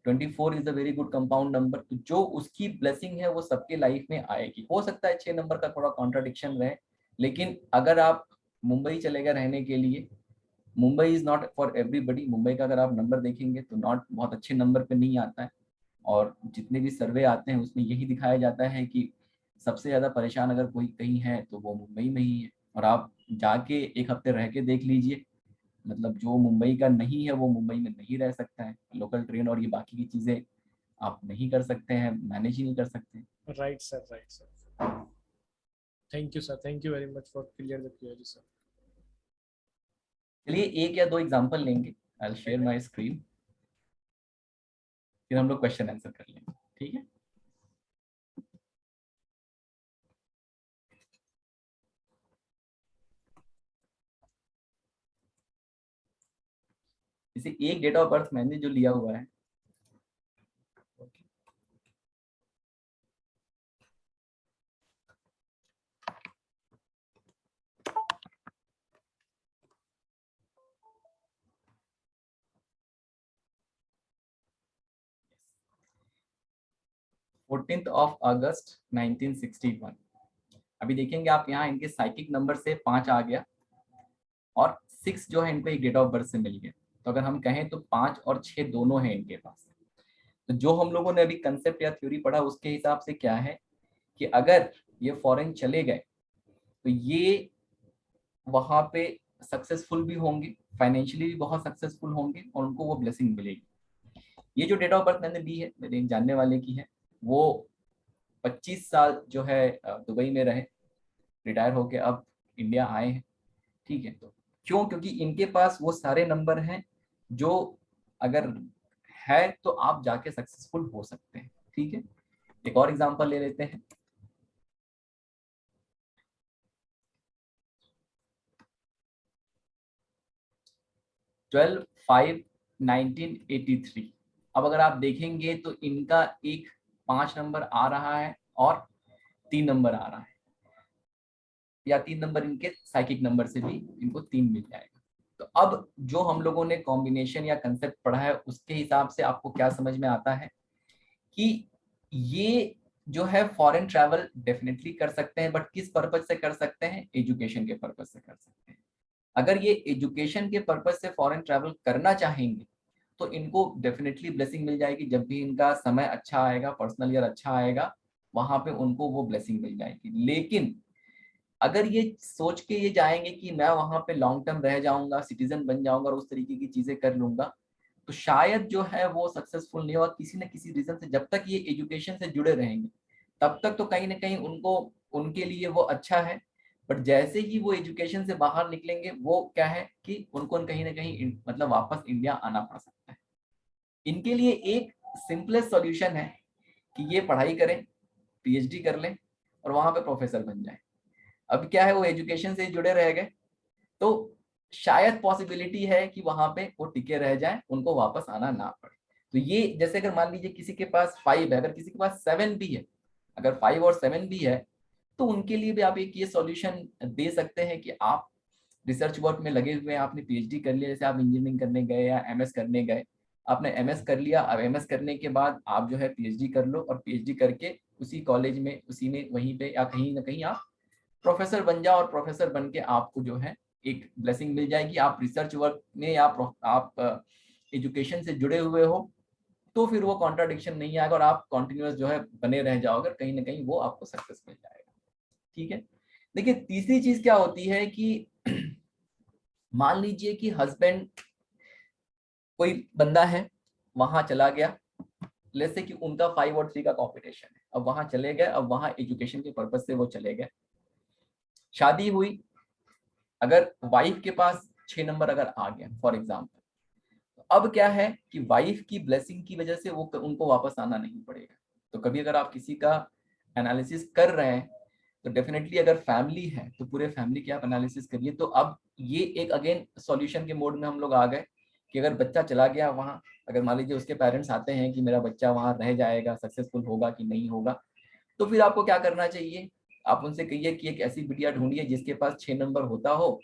Speaker 4: 24 is a very good compound number, तो जो उसकी ब्लेसिंग है वो सबके लाइफ में आएगी। हो सकता है 6 नंबर का थोड़ा कॉन्ट्राडिक्शन रहे, लेकिन अगर आप मुंबई चले गए रहने के लिए, Mumbai is not for everybody. Mumbai का अगर आप नंबर देखेंगे तो नॉट बहुत अच्छे नंबर पे नहीं आता है, और जितने भी सर्वे आते हैं उसमें यही दिखाया जाता है कि सबसे ज़्यादा परेशान अगर कोई कहीं है तो वो मुंबई में ही है। और आप जाके एक हफ्ते रह के देख लीजिए, मतलब जो मुंबई का नहीं है वो मुंबई में नहीं रह सकता है। लोकल ट्रेन और ये बाकी की चीज़ें आप नहीं कर सकते हैं, मैनेज ही नहीं कर सकते।
Speaker 1: Right sir, right sir. Thank you sir, thank you very much for clear the query sir.
Speaker 4: चलिए एक या दो एग्जांपल लेंगे, I will share my screen, फिर हम लोग क्वेश्चन आंसर कर लेंगे, ठीक है। जैसे एक डेट ऑफ बर्थ मैंने जो लिया हुआ है, August 14 1961। अभी देखेंगे आप यहाँ इनके साइकिक नंबर से 5 आ गया और 6 जो है इनको एक डेट ऑफ बर्थ से मिल गया। तो अगर हम कहें तो 5 और 6 दोनों हैं इनके पास। तो जो हम लोगों ने अभी कंसेप्ट या थ्योरी पढ़ा उसके हिसाब से क्या है कि अगर ये फॉरेन चले गए तो ये वहां पे सक्सेसफुल भी होंगे, फाइनेंशियली भी बहुत सक्सेसफुल होंगे और उनको वो ब्लेसिंग मिलेगी। ये जो डेट ऑफ बर्थ मैंने दी है मेरे जानने वाले की है, वो 25 साल जो है दुबई में रहे, रिटायर होके अब इंडिया आए हैं, ठीक है। तो क्यों? क्योंकि इनके पास वो सारे नंबर हैं जो अगर है तो आप जाके सक्सेसफुल हो सकते हैं, ठीक है। एक और एग्जांपल ले लेते हैं। ट्वेल्व 5/1983। अब अगर आप देखेंगे तो इनका एक 5 नंबर आ रहा है और 3 नंबर आ रहा है, या 3 नंबर इनके साइकिक नंबर से भी इनको 3 मिल जाएगा। तो अब जो हम लोगों ने कॉम्बिनेशन या कंसेप्ट पढ़ा है उसके हिसाब से आपको क्या समझ में आता है कि ये जो है फॉरेन ट्रैवल डेफिनेटली कर सकते हैं, बट किस पर्पज से कर सकते हैं? एजुकेशन के पर्पज से कर सकते हैं। अगर ये एजुकेशन के पर्पज से फॉरेन ट्रैवल करना चाहेंगे तो इनको डेफिनेटली ब्लेसिंग मिल जाएगी। जब भी इनका समय अच्छा आएगा, पर्सनल ईयर अच्छा आएगा, वहां पे उनको वो ब्लेसिंग मिल जाएगी। लेकिन अगर ये सोच के ये जाएंगे कि मैं वहां पे लॉन्ग टर्म रह जाऊंगा, सिटीजन बन जाऊंगा और उस तरीके की चीजें कर लूंगा, तो शायद जो है वो सक्सेसफुल नहीं होगा। किसी न किसी रीजन से जब तक ये एजुकेशन से जुड़े रहेंगे तब तक तो कहीं ना कहीं उनको, उनके लिए वो अच्छा है। बट जैसे ही वो एजुकेशन से बाहर निकलेंगे, वो क्या है कि उनको कहीं ना कहीं मतलब वापस इंडिया आना पड़ सकता है। इनके लिए एक सिंपलेस्ट सॉल्यूशन है कि ये पढ़ाई करें, पीएचडी कर लें और वहां पे प्रोफेसर बन जाएं। अब क्या है, वो एजुकेशन से जुड़े रह गए तो शायद पॉसिबिलिटी है कि वहां पे वो टिके रह जाए, उनको वापस आना ना पड़े। तो ये जैसे अगर मान लीजिए किसी के पास 5 है, अगर किसी के पास 7 भी है, अगर 5 और 7 भी है तो उनके लिए भी आप एक ये सॉल्यूशन दे सकते हैं कि आप रिसर्च वर्क में लगे हुए हैं, आपने पीएचडी कर लिया, जैसे आप इंजीनियरिंग करने गए या एमएस करने गए, आपने एमएस कर लिया, अब एमएस करने के बाद आप जो है पीएचडी कर लो और पीएचडी करके उसी कॉलेज में, उसी में, वहीं पे या कहीं ना कहीं आप प्रोफेसर बन जाओ, और प्रोफेसर बन के आपको जो है एक ब्लेसिंग मिल जाएगी। आप रिसर्च वर्क में या आप एजुकेशन से जुड़े हुए हो तो फिर वो कॉन्ट्राडिक्शन नहीं आएगा और आप कॉन्टिन्यूअस जो है बने रह जाओगे, कहीं ना कहीं वो आपको सक्सेस मिल जाएगा, ठीक है। देखिए तीसरी चीज क्या होती है कि मान लीजिए कि हस्बैंड, कोई बंदा है वहां चला गया, जैसे कि उनका 5 और 3 का कॉम्पिटिशन है, अब वहां चले गए, अब वहां एजुकेशन के पर्पज से वो चले गए, शादी हुई, अगर वाइफ के पास 6 नंबर अगर आ गया फॉर एग्जाम्पल, तो अब क्या है कि वाइफ की ब्लेसिंग की वजह से वो उनको वापस आना नहीं पड़ेगा। तो कभी अगर आप किसी का एनालिसिस कर रहे हैं तो डेफिनेटली अगर फैमिली है तो पूरे फैमिली की आप एनालिसिस करिए। तो अब ये एक अगेन सॉल्यूशन के मोड में हम लोग आ गए कि अगर बच्चा चला गया वहां, अगर मान लीजिए उसके पेरेंट्स आते हैं कि मेरा बच्चा वहां रह जाएगा, सक्सेसफुल होगा कि नहीं होगा, तो फिर आपको क्या करना चाहिए? आप उनसे कहिए कि एक ऐसी बिटिया ढूंढिए जिसके पास 6 नंबर होता हो,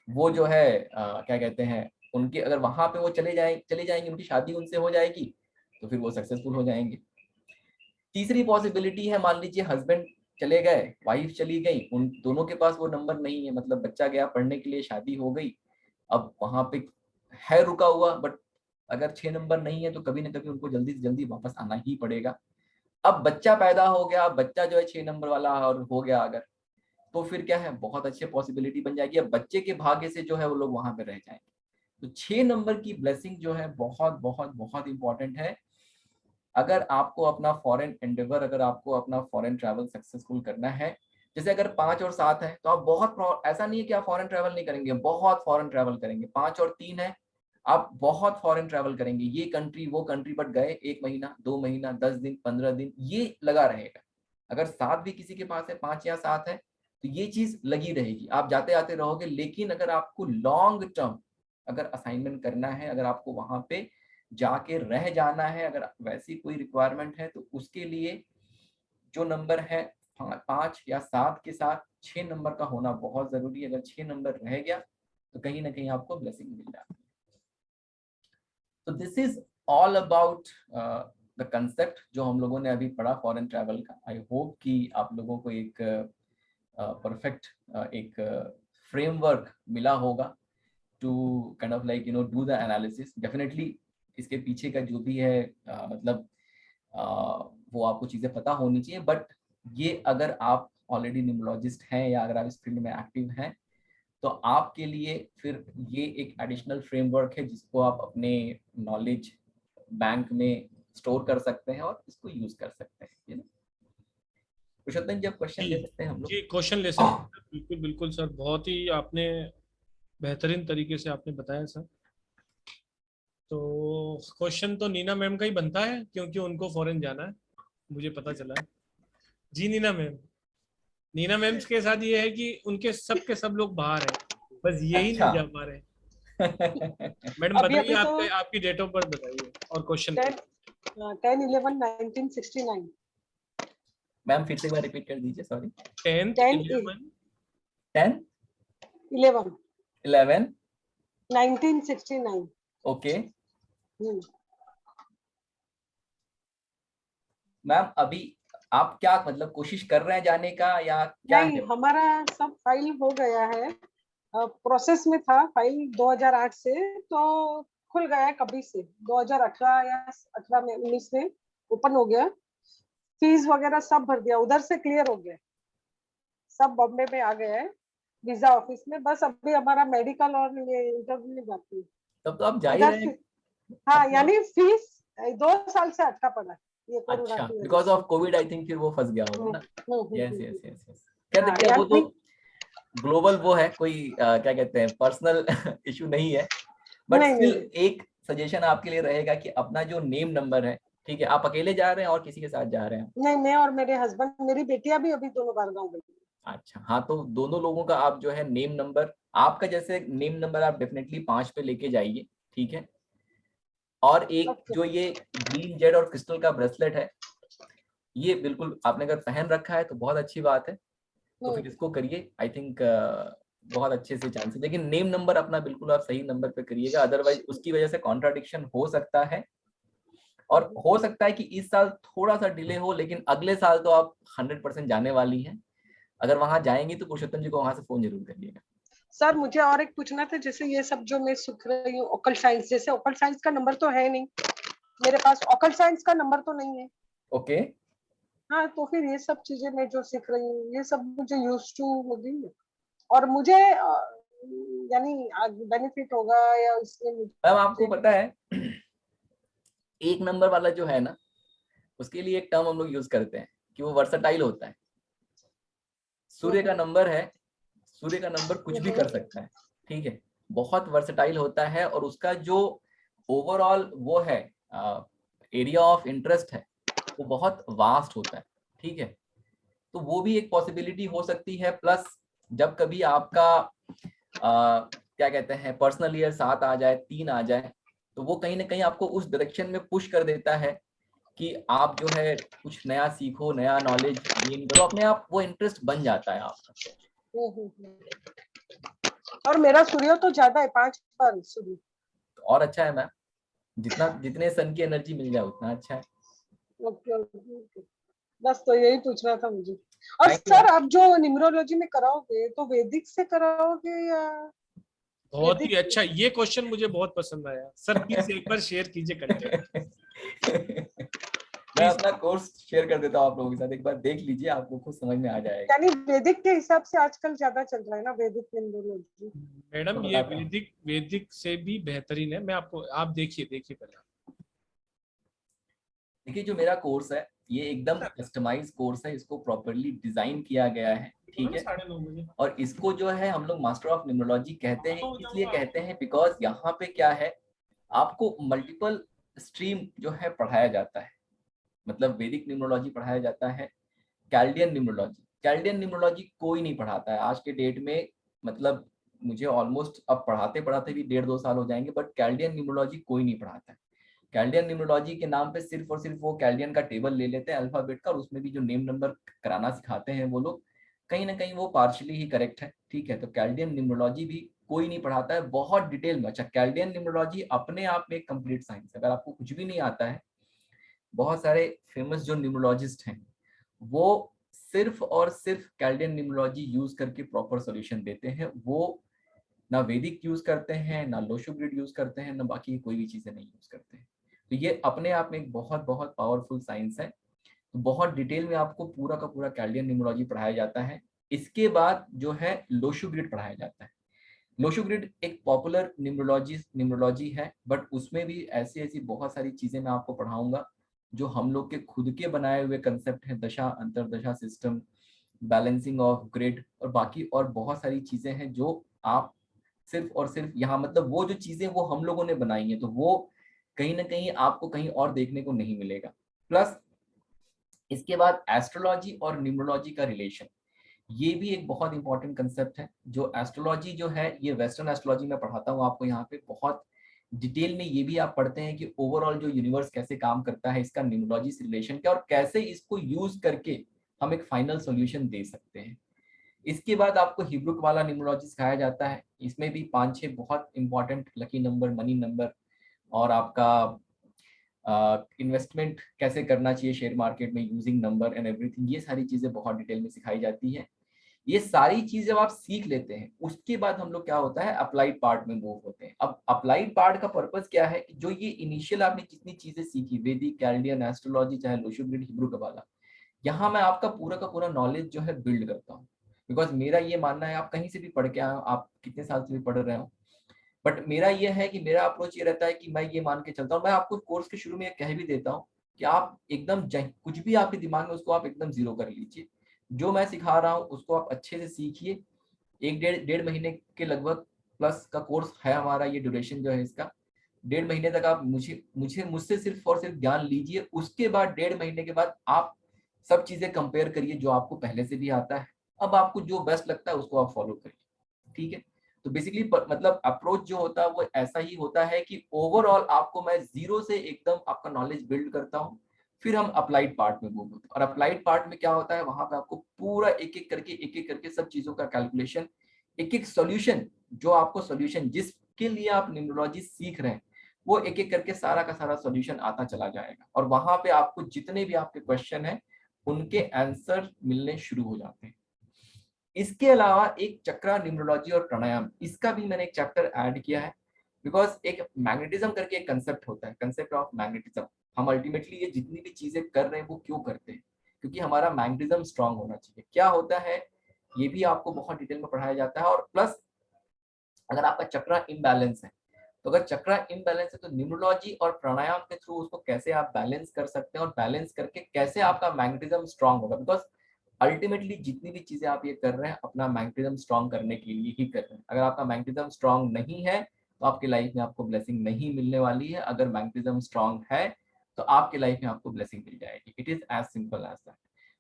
Speaker 4: वो जो है क्या कहते हैं, उनके अगर वहां पे वो चले जाएंगे, उनकी शादी उनसे हो जाएगी तो फिर वो सक्सेसफुल हो जाएंगे। तीसरी पॉसिबिलिटी है, मान लीजिए हस्बैंड चले गए, वाइफ चली गई, उन दोनों के पास वो नंबर नहीं है, मतलब बच्चा गया पढ़ने के लिए, शादी हो गई, अब वहां पे है रुका हुआ, बट अगर 6 नंबर नहीं है तो कभी ना कभी उनको जल्दी से जल्दी वापस आना ही पड़ेगा। अब बच्चा पैदा हो गया, बच्चा जो है 6 नंबर वाला और हो गया अगर, तो फिर क्या है, बहुत अच्छी पॉसिबिलिटी बन जाएगी, अब बच्चे के भाग्य से जो है वो लोग वहां पे रह जाएंगे। तो 6 नंबर की ब्लेसिंग जो है बहुत बहुत बहुत इंपॉर्टेंट है। अगर आपको अपना फॉरेन एंडेवर, अगर आपको अपना फॉरेन ट्रैवल सक्सेसफुल करना है, जैसे अगर 5 और 7 है तो आप बहुत, ऐसा नहीं है कि आप फॉरेन ट्रैवल नहीं करेंगे, बहुत फॉरेन ट्रैवल करेंगे। 5 और 3 है, आप बहुत फॉरेन ट्रैवल करेंगे, ये कंट्री वो कंट्री, बट गए 1 महीना 2 महीना 10 दिन 15 दिन ये लगा रहेगा। अगर 7 भी किसी के पास है, 5 या 7 है, तो ये चीज लगी रहेगी, आप जाते आते रहोगे। लेकिन अगर आपको लॉन्ग टर्म अगर असाइनमेंट करना है, अगर आपको वहां पे जाके रह जाना है, अगर वैसी कोई रिक्वायरमेंट है, तो उसके लिए जो नंबर है 5 या 7 के साथ 6 नंबर का होना बहुत जरूरी है। अगर 6 नंबर रह गया तो कहीं ना कहीं आपको ब्लेसिंग मिल जाती है। तो this is all about the concept जो हम लोगों ने अभी पढ़ा फॉरेन ट्रैवल का। आई होप कि आप लोगों को एक परफेक्ट एक फ्रेमवर्क मिला होगा to kind of like do the analysis. Definitely इसके पीछे का जो भी है मतलब वो आपको चीजें पता होनी चाहिए, बट ये अगर आप ऑलरेडी न्यूमरोलॉजिस्ट हैं या अगर आप इस फील्ड में एक्टिव हैं तो आपके लिए फिर ये एक एडिशनल फ्रेमवर्क है जिसको आप अपने नॉलेज बैंक में स्टोर कर सकते हैं और इसको यूज कर सकते हैं। पुरुषोत्तम जी, आप क्वेश्चन ले सकते हैं हम लोग?
Speaker 1: जी क्वेश्चन ले सकते हैं, बिल्कुल बिल्कुल सर, बहुत ही आपने बेहतरीन तरीके से आपने बताया सर। तो क्वेश्चन तो नीना मैम का ही बनता है क्योंकि उनको फॉरेन जाना है, मुझे पता चला है। जी नीना मैम, नीना मैम के साथ ये है कि उनके सब के सब लोग बाहर हैं, बस यही
Speaker 4: अच्छा।
Speaker 1: नहीं जा पा रहे हैं। मैडम
Speaker 2: अभी
Speaker 1: बताइए,
Speaker 2: अभी तो
Speaker 1: आपके आपकी डेट ऑफ बर्थ बताइए और क्वेश्चन
Speaker 2: 10/11/1969।
Speaker 4: मैम फिर से एक बार रिपीट कर दीजिए, सॉरी।
Speaker 1: 10th
Speaker 2: 10/11
Speaker 4: 10 11
Speaker 2: 1969।
Speaker 4: ओके। मैम अभी आप क्या मतलब कोशिश कर रहे हैं जाने का या क्या
Speaker 2: नहीं,
Speaker 4: है?
Speaker 2: हमारा सब फाइल हो गया है, प्रोसेस में था फाइल 2008 से, तो खुल गया है कभी से 2018 या 18 में 19 में ओपन हो गया। फीस वगैरह सब भर दिया, उधर से क्लियर हो गया, सब बॉम्बे में आ गया है वीजा ऑफिस में। बस अभी हमारा मेडिकल और ये इंटरव्यू में बाकी है।
Speaker 4: तब तो आप जा ही
Speaker 2: उधर
Speaker 4: रहे
Speaker 2: से
Speaker 4: हैं।
Speaker 2: हाँ,
Speaker 4: अब तो
Speaker 2: यानी फीस 2 साल से अटका पड़ा है ये कोरोना
Speaker 4: अच्छा,
Speaker 2: की वजह
Speaker 4: बिकॉज
Speaker 2: से।
Speaker 4: ऑफ कोविड आई थिंक फिर वो फंस गया होगा ना। Yes
Speaker 2: hmm.
Speaker 4: Yes yes yes. क्या
Speaker 2: हाँ,
Speaker 4: देखिए, वो तो
Speaker 2: यानी
Speaker 4: ग्लोबल वो है, कोई क्या कहते हैं पर्सनल इशू नहीं है, बट
Speaker 2: नहीं
Speaker 4: स्टिल
Speaker 2: नहीं
Speaker 4: एक सजेशन आपके लिए रहेगा कि अपना जो नेम नंबर है, ठीक है, आप अकेले जा रहे हैं और किसी के साथ जा रहे हैं?
Speaker 2: नहीं, मैं और मेरे हस्बैंड, मेरी बेटियां भी अभी दोनों बार गाँव गई।
Speaker 4: अच्छा, हाँ, तो दोनों लोगों का आप जो है नेम नंबर, आपका जैसे नेम नंबर आप डेफिनेटली 5 पे लेके जाइए, ठीक है। और एक
Speaker 2: ओके।
Speaker 4: जो ये ग्रीन जेड और क्रिस्टल का ब्रेसलेट है, ये बिल्कुल आपने अगर पहन रखा है तो बहुत अच्छी बात है, तो फिर इसको करिए। आई थिंक बहुत अच्छे से चांसेस, लेकिन नेम नंबर अपना बिल्कुल आप सही नंबर पे करिएगा, अदरवाइज उसकी वजह से कॉन्ट्राडिक्शन हो सकता है। और हो सकता है कि इस साल थोड़ा सा डिले हो, लेकिन अगले साल तो आप 100% जाने वाली हैं। अगर वहां जाएंगी तो पुरुषोत्तम जी को वहां से फोन जरूर करिएगा।
Speaker 2: सर, मुझे और एक पूछना था, जैसे ये सब जो मैं सीख रही हूँ ओकल साइंस, जैसे ओकल साइंस का नंबर तो है नहीं मेरे पास, ओकल साइंस का नंबर तो नहीं है।
Speaker 4: ओके।
Speaker 2: हाँ, तो फिर ये सब चीजें मैं जो सीख रही हूँ ये सब मुझे यूज टू होगी और मुझे यानी बेनिफिट होगा या इसमें
Speaker 4: मैम आपको
Speaker 2: मुझे
Speaker 4: पता है, एक नंबर वाला जो है ना, उसके लिए एक टर्म हम लोग यूज करते हैं कि वो वर्सटाइल होता है। सूर्य का नंबर है, सूर्य का नंबर कुछ भी कर सकता है, ठीक है, बहुत वर्सटाइल होता है, और उसका जो ओवरऑल वो है एरिया ऑफ इंटरेस्ट है वो बहुत वास्ट होता है, ठीक है। तो वो भी एक पॉसिबिलिटी हो सकती है। प्लस जब कभी आपका क्या कहते हैं पर्सनल ईयर 7 आ जाए, 3 आ जाए, तो वो कहीं ना कहीं आपको उस डायरेक्शन में पुश कर देता है कि आप जो है कुछ नया सीखो, नया नॉलेज गेन करो, अपने आप वो इंटरेस्ट बन जाता है आपका।
Speaker 2: और मेरा सूर्य तो ज्यादा है, 5 पर सूर्य।
Speaker 4: तो और अच्छा है मैम, जितना जितने सन की एनर्जी मिल जाए उतना अच्छा है।
Speaker 2: Okay okay. बस तो यही पूछना था मुझे। और
Speaker 4: थैंक यू।
Speaker 2: सर आप जो न्यूमरोलॉजी में कराओगे तो वैदिक से कराओगे या
Speaker 1: बहुत ही
Speaker 2: वैदिक?
Speaker 1: अच्छा, ये क्वेश्चन मुझे बहुत पसंद आया सर, प्लीज एक बार शेयर कीजिए कंटेंट
Speaker 4: मैं
Speaker 1: प्लीज।
Speaker 4: अपना कोर्स शेयर कर देता हूँ आप लोगों के साथ, एक बार देख लीजिए, आपको खुद समझ में आ जाएगा।
Speaker 2: यानी वैदिक के हिसाब से आजकल ज्यादा चल रहा है ना, वैदिक न्यूमरोलॉजी।
Speaker 1: मैडम
Speaker 4: मैं
Speaker 1: ये
Speaker 4: बताता हूँ।
Speaker 1: वैदिक वैदिक से भी बेहतरीन है, मैं आपको, आप देखिए देखिए पहले
Speaker 4: देखिए जो मेरा कोर्स है ये एकदम कस्टमाइज कोर्स है, इसको प्रॉपरली डिजाइन किया गया है, ठीक है।
Speaker 1: 9:30
Speaker 4: और इसको जो है हम लोग मास्टर ऑफ न्यूमरोलॉजी कहते हैं,
Speaker 1: हो
Speaker 4: इसलिए
Speaker 1: जाऊंगा।
Speaker 4: कहते हैं बिकॉज यहाँ पे क्या है, आपको मल्टीपल स्ट्रीम जो है पढ़ाया जाता है। मतलब वैदिक न्यूमरोलॉजी पढ़ाया जाता है, कैल्डियन न्यूमरोलॉजी, कैल्डियन न्यूमरोलॉजी कोई नहीं पढ़ाता है आज के डेट में। मतलब मुझे ऑलमोस्ट अब पढ़ाते पढ़ाते भी 1.5-2 साल हो जाएंगे, बट कैल्डियन न्यूमरोलॉजी कोई नहीं पढ़ाता है। कैल्डियन न्यूमरोलॉजी के नाम पे सिर्फ और सिर्फ वो कैल्डियन का टेबल ले लेते हैं अल्फाबेट का, और उसमें भी जो नेम नंबर कराना सिखाते हैं वो लोग, कहीं ना कहीं वो पार्शली ही करेक्ट है, ठीक है। तो कैल्डियन न्यूमरोलॉजी भी कोई नहीं पढ़ाता है बहुत डिटेल में। अच्छा, कैल्डियन न्यूमरोलॉजी अपने आप में एक कंप्लीट साइंस है। अगर आपको कुछ भी नहीं आता है, बहुत सारे फेमस जो न्यूमरोलॉजिस्ट हैं वो सिर्फ और सिर्फ कैल्डियन न्यूमरोलॉजी यूज करके प्रॉपर सॉल्यूशन देते हैं। वो ना वैदिक यूज करते हैं, ना लोशो ग्रिड यूज करते हैं, ना बाकी कोई भी चीजें नहीं यूज करते हैं। तो ये अपने आप में एक बहुत बहुत पावरफुल साइंस है। तो बहुत डिटेल में आपको पूरा का पूरा कैल्डियन न्यूमरोलॉजी पढ़ाया जाता है। इसके बाद जो है लोशो ग्रिड पढ़ाया जाता है। लोशो ग्रिड एक पॉपुलर न्यूमरोलॉजी है, बट उसमें भी ऐसी ऐसी बहुत सारी चीजें मैं आपको पढ़ाऊंगा जो हम लोग के खुद के बनाए हुए कंसेप्ट हैं, दशा अंतरदशा सिस्टम, बैलेंसिंग ऑफ ग्रिड, और बाकी और बहुत सारी चीजें हैं जो आप सिर्फ और सिर्फ यहाँ, मतलब वो जो चीजें वो हम लोगों ने बनाई हैं, तो वो कहीं ना कहीं आपको कहीं और देखने को नहीं मिलेगा। प्लस इसके बाद एस्ट्रोलॉजी और न्यूमरोलॉजी का रिलेशन, ये भी एक बहुत इंपॉर्टेंट कंसेप्ट है। जो एस्ट्रोलॉजी जो है, ये वेस्टर्न एस्ट्रोलॉजी में पढ़ाता हूँ आपको यहाँ पे बहुत डिटेल में। ये भी आप पढ़ते हैं कि ओवरऑल जो यूनिवर्स कैसे काम करता है, इसका न्यूमरोलॉजी से रिलेशन क्या, और कैसे इसको यूज करके हम एक फाइनल सॉल्यूशन दे सकते हैं। इसके बाद आपको हिब्रुक वाला न्यूमरोलॉजी सिखाया जाता है। इसमें भी 5-6 बहुत important lucky number, money number, और आपका इन्वेस्टमेंट कैसे करना चाहिए शेयर मार्केट में यूजिंग नंबर एंड एवरीथिंग, ये सारी चीजें बहुत डिटेल में सिखाई जाती है। ये सारी चीज जब आप सीख लेते हैं, उसके बाद हम लोग क्या होता है, अप्लाइड पार्ट में मूव होते हैं। अब अप्लाइड पार्ट का पर्पस क्या है कि जो ये इनिशियल आपने जितनी चीजें सीखी, वैदिक, कैल्डियन, एस्ट्रोलॉजी, चाहे लोशो ग्रिड, हिब्रू कबाला, यहाँ मैं आपका पूरा का पूरा नॉलेज जो है बिल्ड करता हूँ। बिकॉज मेरा ये मानना है, आप कहीं से भी पढ़ के आए हो, आप कितने साल से भी पढ़ रहे हो, बट मेरा ये है कि मेरा अप्रोच ये रहता है कि मैं ये मान के चलता हूँ, मैं आपको कोर्स के शुरू में ये कह भी देता हूँ कि आप एकदम कुछ भी आपके दिमाग में, उसको आप एकदम जीरो कर लीजिए। जो मैं सिखा रहा हूँ उसको आप अच्छे से सीखिए। 1-1.5 महीने के लगभग प्लस का कोर्स है हमारा, ये ड्यूरेशन जो है इसका। 1.5 महीने तक आप मुझसे सिर्फ और सिर्फ ज्ञान लीजिए। उसके बाद 1.5 महीने के बाद आप सब चीजें कंपेयर करिए जो आपको पहले से भी आता है। अब आपको जो बेस्ट लगता है उसको आप फॉलो करिए, ठीक है। तो बेसिकली मतलब अप्रोच जो होता है वो ऐसा ही होता है कि ओवरऑल आपको मैं जीरो से एकदम आपका नॉलेज बिल्ड करता हूँ, फिर हम अप्लाइड पार्ट में मूव होते हैं। और अप्लाइड पार्ट में क्या होता है, वहां पे आपको पूरा एक एक करके सब चीजों का कैलकुलेशन, एक एक सॉल्यूशन, जो आपको सॉल्यूशन जिसके लिए आप न्यूमरोलॉजी सीख रहे हैं, वो एक एक करके सारा का सारा सॉल्यूशन आता चला जाएगा। और वहां पे आपको जितने भी आपके क्वेश्चन है उनके आंसर मिलने शुरू हो जाते हैं। इसके अलावा एक चक्रा, न्यूमरोलॉजी और प्राणायाम, इसका भी मैंने एक चैप्टर ऐड किया है। बिकॉज एक मैग्नेटिज्म करके एक कंसेप्ट होता है, कंसेप्ट ऑफ मैग्नेटिज्म। हम अल्टीमेटली ये जितनी भी चीजें कर रहे हैं वो क्यों करते हैं, क्योंकि हमारा मैग्नेटिज्म स्ट्रांग होना चाहिए। क्या होता है ये भी आपको बहुत डिटेल में पढ़ाया जाता है। और प्लस अगर आपका चक्रा इम्बैलेंस है, तो अगर चक्रा इम्बैलेंस है तो न्यूमरोलॉजी और प्राणायाम के थ्रू उसको कैसे आप बैलेंस कर सकते हैं, और बैलेंस करके कैसे आपका मैग्नेटिज्म स्ट्रांग होगा। बिकॉज अल्टीमेटली जितनी भी चीजें आप ये कर रहे हैं अपना मैग्नेटिज्म स्ट्रांग करने के लिए ही कर रहे हैं। अगर आपका मैग्नेटिज्म स्ट्रांग नहीं है तो आपकी लाइफ में आपको ब्लेसिंग नहीं मिलने वाली है। अगर मैग्नेटिज्म स्ट्रांग है तो आपके लाइफ में आपको ब्लेसिंग मिल जाएगी। It is as simple as that.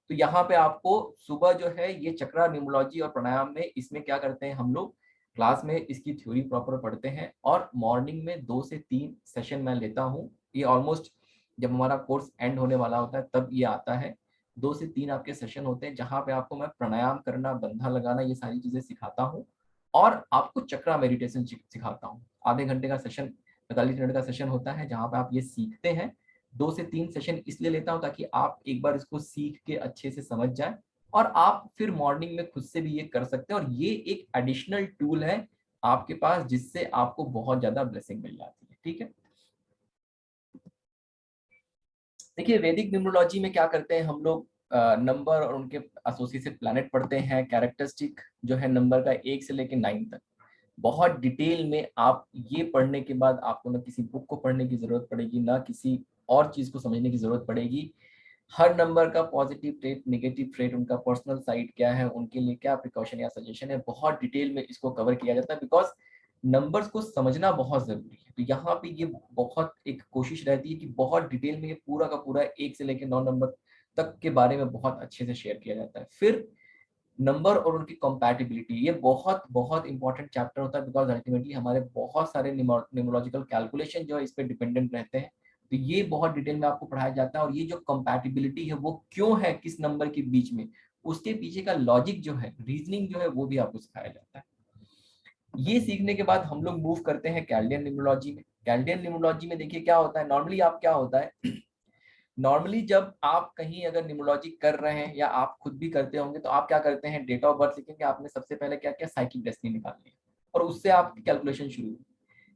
Speaker 4: तो यहाँ पे आपको सुबह जो है ये चक्रा, न्यूमरोलॉजी और प्राणायाम में, इसमें क्या करते हैं हम लोग, क्लास में इसकी थ्योरी प्रॉपर पढ़ते हैं, और मॉर्निंग में 2 से 3 सेशन मैं लेता हूँ। ये ऑलमोस्ट जब हमारा कोर्स एंड होने वाला होता है तब ये आता है। 2 से 3 आपके सेशन होते हैं जहाँ पे आपको मैं प्राणायाम करना, बंधा लगाना, ये सारी चीजें सिखाता हूँ, और आपको चक्रा मेडिटेशन सिखाता हूँ। आधे घंटे का सेशन, 45 मिनट का सेशन होता है जहाँ पे आप ये सीखते हैं। 2 से 3 सेशन इसलिए लेता हूँ ताकि आप एक बार इसको सीख के अच्छे से समझ जाए और आप फिर मॉर्निंग में खुद से भी ये कर सकते हैं। और ये एक एडिशनल टूल है आपके पास जिससे आपको बहुत ज्यादा ब्लेसिंग मिल जाती है। ठीक है, देखिए वैदिक न्यूमरोलॉजी में क्या करते हैं हम लोग, नंबर और उनके एसोसिएटेड प्लैनेट पढ़ते हैं, कैरेक्टरिस्टिक जो है नंबर का 1 से लेकर 9 तक बहुत डिटेल में। आप ये पढ़ने के बाद आपको ना किसी बुक को पढ़ने की जरूरत पड़ेगी, ना किसी और चीज को समझने की जरूरत पड़ेगी। हर नंबर का पॉजिटिव ट्रेट, नेगेटिव ट्रेट, उनका पर्सनल साइड क्या है, उनके लिए क्या प्रिकॉशन या सजेशन है, बहुत डिटेल में इसको कवर किया जाता है। बिकॉज नंबर्स को समझना बहुत जरूरी है। तो यहाँ पे ये बहुत एक कोशिश रहती है कि बहुत डिटेल में ये पूरा का पूरा 1 से लेकर 9 नंबर तक के बारे में बहुत अच्छे से शेयर किया जाता है। फिर नंबर और उनकी कंपैटिबिलिटी, ये बहुत बहुत इंपॉर्टेंट चैप्टर होता है बिकॉज अल्टीमेटली हमारे बहुत सारे न्यूमरोलॉजिकल कैलकुलेशन जो है इस पे डिपेंडेंट रहते हैं। तो ये बहुत डिटेल में आपको पढ़ाया जाता है। और ये जो कंपैटिबिलिटी है वो क्यों है किस नंबर के बीच में, उसके पीछे का लॉजिक जो है, रीजनिंग जो है, वो भी आपको सिखाया जाता है। ये सीखने के बाद हम लोग मूव करते हैं कैल्डियन न्यूमरोलॉजी में। कैल्डियन न्यूमरोलॉजी में देखिए क्या होता है, नॉर्मली आप क्या होता है नॉर्मली जब आप कहीं अगर न्यूमरोलॉजी कर रहे हैं या आप खुद भी करते होंगे तो आप क्या करते हैं, डेट ऑफ बर्थ लिखेंगे, आपने सबसे पहले क्या किया, साइकिक डेस्टिनी निकाल लिया और उससे आपकी कैलकुलेशन शुरू हुई।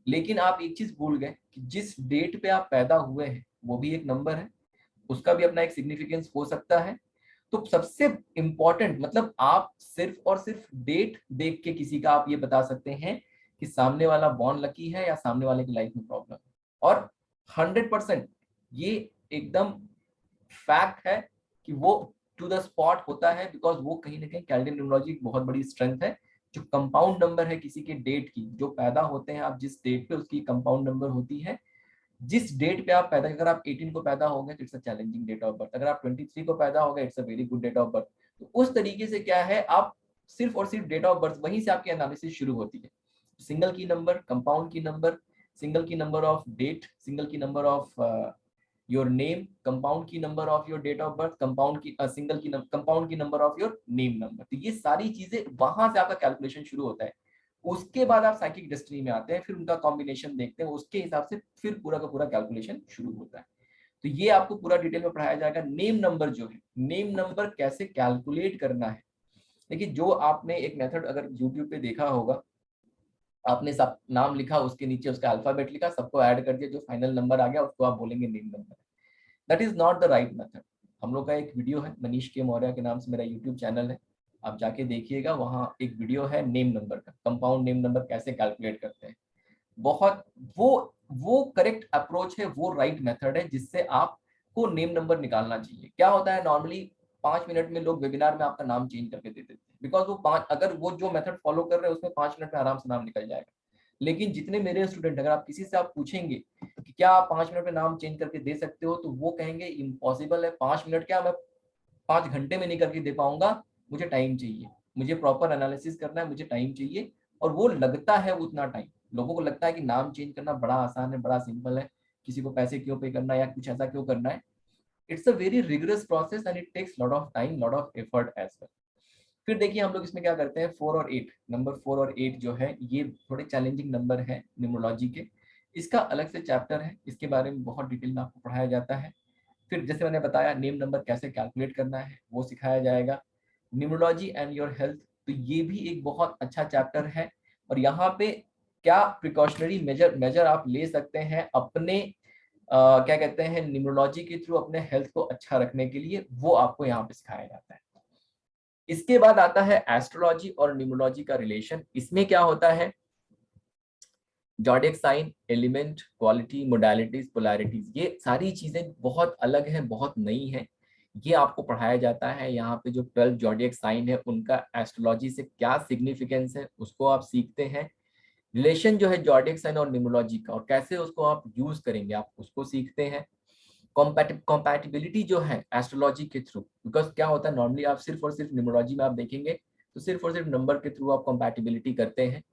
Speaker 4: लेकिन आप एक चीज भूल गए कि जिस डेट पे आप पैदा हुए हैं वो भी एक नंबर है, उसका भी अपना एक सिग्निफिकेंस हो सकता है। तो सबसे इंपॉर्टेंट मतलब आप सिर्फ और सिर्फ डेट देख के किसी का आप ये बता सकते हैं कि सामने वाला बॉर्न लकी है या सामने वाले की लाइफ में प्रॉब्लम है। और 100% ये एकदम फैक्ट है कि वो टू द स्पॉट होता है बिकॉज वो कहीं ना कहीं कैल्डियन न्यूमरोलॉजी की बहुत बड़ी स्ट्रेंथ है। जो कंपाउंड नंबर है किसी के डेट की, जो पैदा होते हैं आप जिस डेट पे, उसकी कंपाउंड नंबर होती है। जिस डेट पे आप पैदा, अगर आप 18 को पैदा हो गए तो it's a challenging date of birth, अगर आप 23 को पैदा हो गए it's a very good date of birth. तो उस तरीके से क्या है, आप सिर्फ और सिर्फ डेट ऑफ बर्थ, वहीं से आपकी एनालिसिस शुरू होती है। Single key number, compound key number, single key number of date, single key number of your name, compound key number of your date of birth, compound key single key compound key number of your name number. तो ये सारी चीजें वहां से आपका calculation शुरू होता है। उसके बाद आप साइकिक डेस्टिनी में आते हैं, फिर उनका कॉम्बिनेशन देखते हैं, उसके हिसाब से फिर पूरा का पूरा कैलकुलेशन शुरू होता है। तो ये आपको पूरा डिटेल में पढ़ाया जाएगा। नेम नंबर जो है, नेम नंबर कैसे कैलकुलेट करना है। देखिए जो आपने एक मेथड अगर यूट्यूब पे देखा होगा, आपने सब नाम लिखा, उसके नीचे उसका अल्फाबेट लिखा, सबको ऐड कर दिया, जो फाइनल नंबर आ गया उसको आप बोलेंगे name number. That is not the right method. हम लोग का एक वीडियो है, मनीष के मौर्य के नाम से मेरा यूट्यूब चैनल है, आप जाके देखिएगा, वहाँ एक वीडियो है नेम नंबर का, कंपाउंड नेम नंबर कैसे कैलकुलेट करते हैं। बहुत वो करेक्ट अप्रोच है, वो राइट मेथड है जिससे आपको नेम नंबर निकालना चाहिए। क्या होता है नॉर्मली 5 मिनट में लोग वेबिनार में आपका नाम चेंज करके दे देते हैं, बिकॉज वो अगर वो जो मेथड फॉलो कर रहे हैं उसमें 5 मिनट में आराम से नाम निकल जाएगा। लेकिन जितने मेरे स्टूडेंट, अगर आप किसी से आप पूछेंगे कि क्या आप 5 मिनट में नाम चेंज करके दे सकते हो, तो वो कहेंगे इम्पॉसिबल है, 5 मिनट क्या, मैं 5 घंटे में नहीं करके दे पाऊंगा, मुझे टाइम चाहिए, मुझे प्रॉपर एनालिसिस करना है, मुझे टाइम चाहिए। और वो लगता है उतना टाइम, लोगों को लगता है कि नाम चेंज करना बड़ा आसान है, बड़ा सिंपल है, किसी को पैसे क्यों पे करना है या कुछ ऐसा क्यों करना है। It's a very rigorous process and it takes lot of time, lot of effort as well. फिर देखिए हम लोग इसमें क्या करते हैं, 4 और 8 नंबर, 4 और 8 जो है ये थोड़े चैलेंजिंग नंबर है न्यूमरोलॉजी के। इसका अलग से चैप्टर है, इसके बारे में बहुत डिटेल में आपको पढ़ाया जाता है। फिर जैसे मैंने बताया नेम नंबर कैसे कैलकुलेट करना है वो सिखाया जाएगा। न्यूमरोलॉजी एंड योर हेल्थ, तो ये भी एक बहुत अच्छा चैप्टर है। और यहाँ पे क्या प्रिकॉशनरी मेजर आप ले सकते हैं अपने क्या कहते हैं न्यूमरोलॉजी के थ्रू अपने हेल्थ को अच्छा रखने के लिए, वो आपको यहाँ पे सिखाया जाता है। इसके बाद आता है एस्ट्रोलॉजी और न्यूमरोलॉजी का रिलेशन। इसमें क्या होता है, zodiac sign, element, quality, modalities, polarities, ये सारी चीजें बहुत अलग हैं, बहुत नई हैं, ये आपको पढ़ाया जाता है। यहाँ पे जो 12 जॉडियक साइन है उनका एस्ट्रोलॉजी से क्या सिग्निफिकेंस है उसको आप सीखते हैं। रिलेशन जो है जॉडियक साइन और न्यूमरोलॉजी का और कैसे उसको आप यूज करेंगे आप उसको सीखते हैं। कॉम्पैटिबिलिटी जो है एस्ट्रोलॉजी के थ्रू, बिकॉज क्या होता है नॉर्मली आप सिर्फ और सिर्फ न्यूमरोलॉजी में आप देखेंगे तो सिर्फ और सिर्फ नंबर के थ्रू आप कॉम्पैटिबिलिटी करते हैं।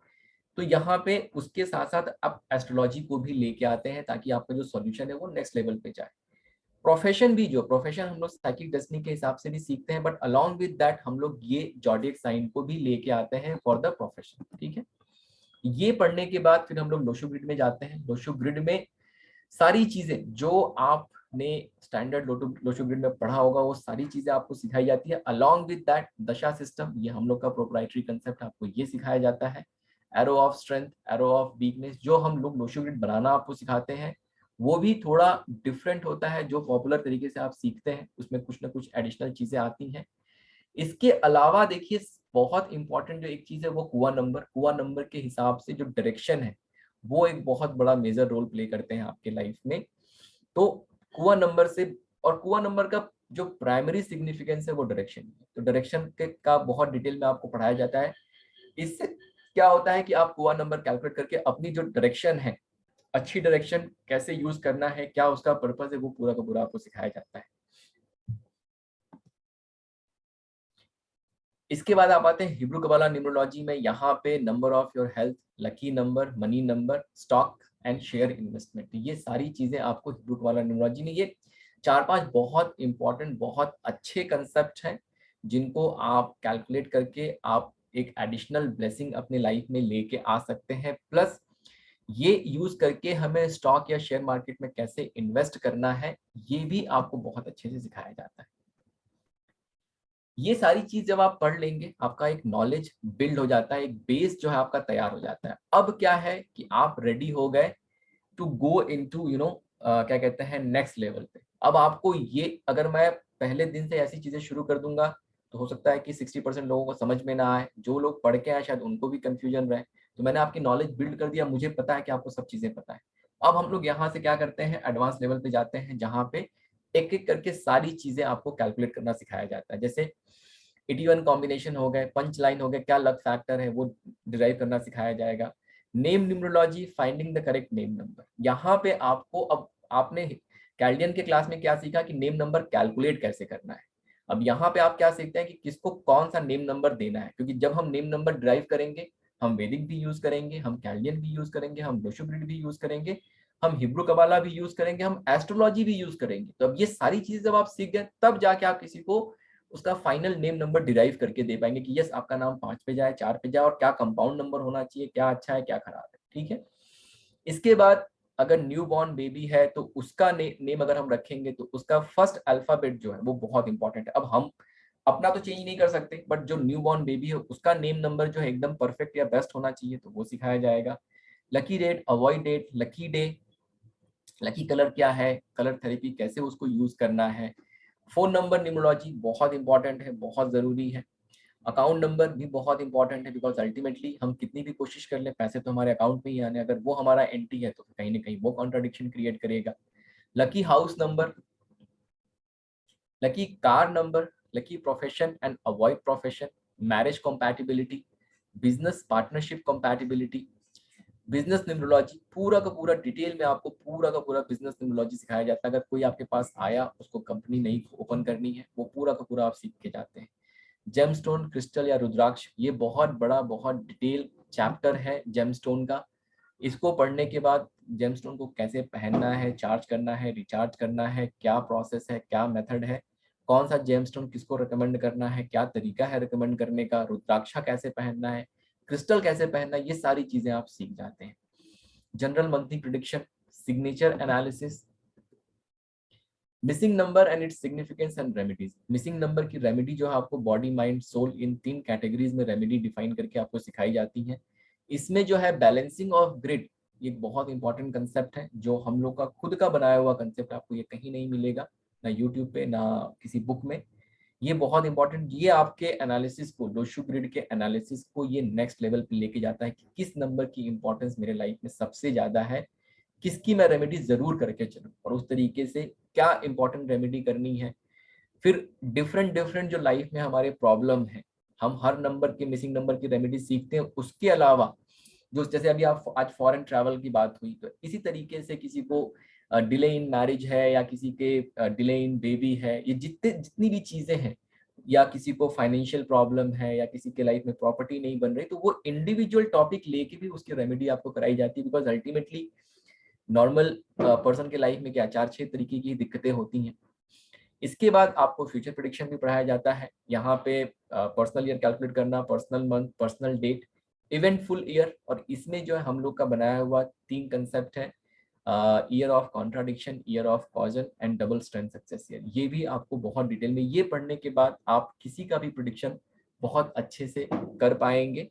Speaker 4: तो यहाँ पे उसके साथ साथ आप एस्ट्रोलॉजी को भी लेके आते हैं ताकि आपका जो सॉल्यूशन है वो नेक्स्ट लेवल पे जाए। प्रोफेशन भी, जो प्रोफेशन हम लोग साइकिक डेस्टिनी के हिसाब से भी सीखते हैं, बट अलॉन्ग विद दैट हम लोग ये जॉडियक साइन को भी लेके आते हैं फॉर द प्रोफेशन। ठीक है, ये पढ़ने के बाद फिर हम लोग लोशो ग्रिड में जाते हैं। लोशो ग्रिड में सारी चीजें जो आप आपने स्टैंडर्ड लोशो ग्रिड में पढ़ा होगा वो सारी चीजें आपको सिखाई जाती है। अलॉन्ग विद दैट दशा सिस्टम, ये हम लोग का प्रोप्राइटरी कंसेप्ट, आपको ये सिखाया जाता है। Arrow of strength, arrow of weakness, जो हम लोग लोशो ग्रिड बनाना आपको सिखाते हैं वो भी थोड़ा डिफरेंट होता है। जो पॉपुलर तरीके से आप सीखते हैं उसमें कुछ ना कुछ एडिशनल चीजें आती हैं। इसके अलावा देखिए बहुत इंपॉर्टेंट जो एक चीज है वो कुआ नंबर के हिसाब से जो डायरेक्शन है वो एक बहुत बड़ा मेजर रोल प्ले करते हैं आपके लाइफ में। तो कुआ नंबर से, और कुआ नंबर का जो प्राइमरी सिग्निफिकेंस है वो डायरेक्शन है। तो डायरेक्शन के का बहुत डिटेल में आपको पढ़ाया जाता है। इससे क्या होता है कि आप कुआ नंबर कैलकुलेट करके अपनी जो डायरेक्शन है, अच्छी डायरेक्शन कैसे यूज करना है, क्या उसका पर्पस है, वो पूरा का पूरा आपको सिखाया जाता है। इसके बाद आप आते हैं हिब्रू कबाला न्यूमरोलॉजी में। यहाँ पे number of your health, lucky number, money number, stock and share investment, ये सारी चीजें आपको हिब्रू कबाला न्यूमरोलॉजी में, ये 4-5 बहुत इंपॉर्टेंट बहुत अच्छे कंसेप्ट हैं जिनको आप कैलकुलेट करके आप एक एडिशनल ब्लेसिंग अपने लाइफ में लेके आ सकते हैं। प्लस ये यूज करके हमें स्टॉक या शेयर मार्केट में कैसे इन्वेस्ट करना है ये भी आपको बहुत अच्छे से सिखाया जाता है। ये सारी चीज जब आप पढ़ लेंगे आपका एक नॉलेज बिल्ड हो जाता है, एक बेस जो है आपका तैयार हो जाता है। अब क्या है कि आप रेडी हो गए टू गो इनटू क्या कहते हैं नेक्स्ट लेवल पे। अब आपको ये, अगर मैं पहले दिन से ऐसी चीजें शुरू कर दूंगा तो हो सकता है कि 60% लोगों को समझ में ना आए, जो लोग पढ़ के आए शायद उनको भी कंफ्यूजन रहे। तो मैंने आपकी नॉलेज बिल्ड कर दिया, मुझे पता है कि आपको सब चीजें पता है। अब हम लोग यहाँ से क्या करते हैं, एडवांस लेवल पे जाते हैं जहाँ पे एक एक करके सारी चीजें आपको कैलकुलेट करना सिखाया जाता है। जैसे 81 कॉम्बिनेशन हो गए, पंच लाइन हो गए, क्या लक फैक्टर है वो डिराइव करना सिखाया जाएगा। Name numerology, finding the correct name number, यहाँ पे आपको, अब आपने कैल्डियन के क्लास में क्या सीखा कि नेम नंबर कैलकुलेट कैसे करना है। अब यहाँ पे आप क्या सीखते हैं कि किसको कौन सा नेम नंबर देना है, क्योंकि जब हम नेम नंबर डिराइव करेंगे हम वैदिक भी यूज करेंगे, हम कैल्डियन भी यूज करेंगे, हम लोशो ग्रिड भी यूज करेंगे, हम हिब्रू कबाला भी यूज करेंगे, हम एस्ट्रोलॉजी भी यूज करेंगे। तो अब ये सारी चीजें जब आप सीख गए तब जाके आप किसी को उसका फाइनल नेम नंबर डिराइव करके दे पाएंगे कि यस आपका नाम 5 पे जाए, 4 पे जाए, और क्या कंपाउंड नंबर होना चाहिए, क्या अच्छा है क्या खराब है। ठीक है। इसके बाद अगर न्यू बॉर्न बेबी है तो उसका नेम अगर हम रखेंगे तो उसका फर्स्ट अल्फाबेट जो है वो बहुत इंपॉर्टेंट है। अब हम अपना तो चेंज नहीं कर सकते, बट जो न्यू बॉर्न बेबी है उसका नेम नंबर जो है एकदम परफेक्ट या बेस्ट होना चाहिए, तो वो सिखाया जाएगा। Lucky date, avoid date, lucky day, lucky colour क्या है, कलर थेरेपी कैसे उसको यूज करना है। फोन नंबर न्यूमरोलॉजी बहुत इंपॉर्टेंट है, बहुत जरूरी है। अकाउंट नंबर भी बहुत इंपॉर्टेंट है, बिकॉज अल्टीमेटली हम कितनी भी कोशिश कर ले पैसे तो हमारे अकाउंट में ही आने, अगर वो हमारा एंटी है तो कहीं ना कहीं वो कॉन्ट्राडिक्शन क्रिएट करेगा। Lucky house number, lucky car number, lucky profession and avoid profession, marriage compatibility, business partnership compatibility, business numerology, पूरा का पूरा डिटेल में आपको पूरा का पूरा बिजनेस न्यूमरोलॉजी सिखाया जाता है। अगर कोई आपके पास आया उसको कंपनी नहीं ओपन करनी है, वो पूरा का पूरा आप सीख के जाते हैं। जेमस्टोन, क्रिस्टल या रुद्राक्ष, ये बहुत बड़ा बहुत डिटेल चैप्टर है जेमस्टोन का। इसको पढ़ने के बाद जेमस्टोन को कैसे पहनना है, चार्ज करना है, रिचार्ज करना है, क्या प्रोसेस है, क्या मेथड है, कौन सा जेमस्टोन किसको रिकमेंड करना है, क्या तरीका है रिकमेंड करने का, रुद्राक्षा कैसे पहनना है, क्रिस्टल कैसे पहनना है, ये सारी चीजें आप सीख जाते हैं। General monthly prediction, signature analysis, missing number and its significance and remedies. Missing number की रेमेडी जो है आपको बॉडी माइंड सोल इन 3 कैटेगरीज में रेमेडी डिफाइन करके आपको सिखाई जाती है। इसमें जो है बैलेंसिंग ऑफ ग्रिड, ये बहुत इंपॉर्टेंट कंसेप्ट है जो हम लोग का खुद का बनाया हुआ कंसेप्ट, आपको ये कहीं नहीं मिलेगा, ना यूट्यूब पे ना किसी बुक में। ये बहुत इंपॉर्टेंट, ये आपके एनालिसिस को, लोशो ग्रिड के एनालिसिस को ये नेक्स्ट लेवल पे लेके जाता है कि किस नंबर की इंपॉर्टेंस मेरे लाइफ में सबसे ज्यादा है, किसकी मैं रेमेडी जरूर करके चलूं, और उस तरीके से क्या इंपॉर्टेंट रेमेडी करनी है। फिर डिफरेंट डिफरेंट जो लाइफ में हमारे प्रॉब्लम है, हम हर नंबर के मिसिंग नंबर की रेमेडी सीखते हैं। उसके अलावा जो, जैसे अभी आप आज फॉरेन ट्रैवल की बात हुई, तो इसी तरीके से किसी को डिले इन मैरिज है या किसी के डिले इन बेबी है, ये जितनी भी चीजें हैं, या किसी को फाइनेंशियल प्रॉब्लम है या किसी के लाइफ में प्रॉपर्टी नहीं बन रही, तो वो इंडिविजुअल टॉपिक लेके भी उसकी रेमेडी आपको कराई जाती है। बिकॉज अल्टीमेटली नॉर्मल पर्सन के लाइफ में क्या 4-6 तरीके की दिक्कतें होती हैं। इसके बाद आपको फ्यूचर प्रेडिक्शन भी पढ़ाया जाता है। यहाँ पे पर्सनल ईयर कैलकुलेट करना, personal month, personal date, eventful year, और इसमें जो है हम लोग का बनाया हुआ 3 कंसेप्ट है, year of contradiction, year of caution and double strength success year. ये भी आपको बहुत डिटेल में, ये पढ़ने के बाद आप किसी का भी प्रेडिक्शन बहुत अच्छे से कर पाएंगे।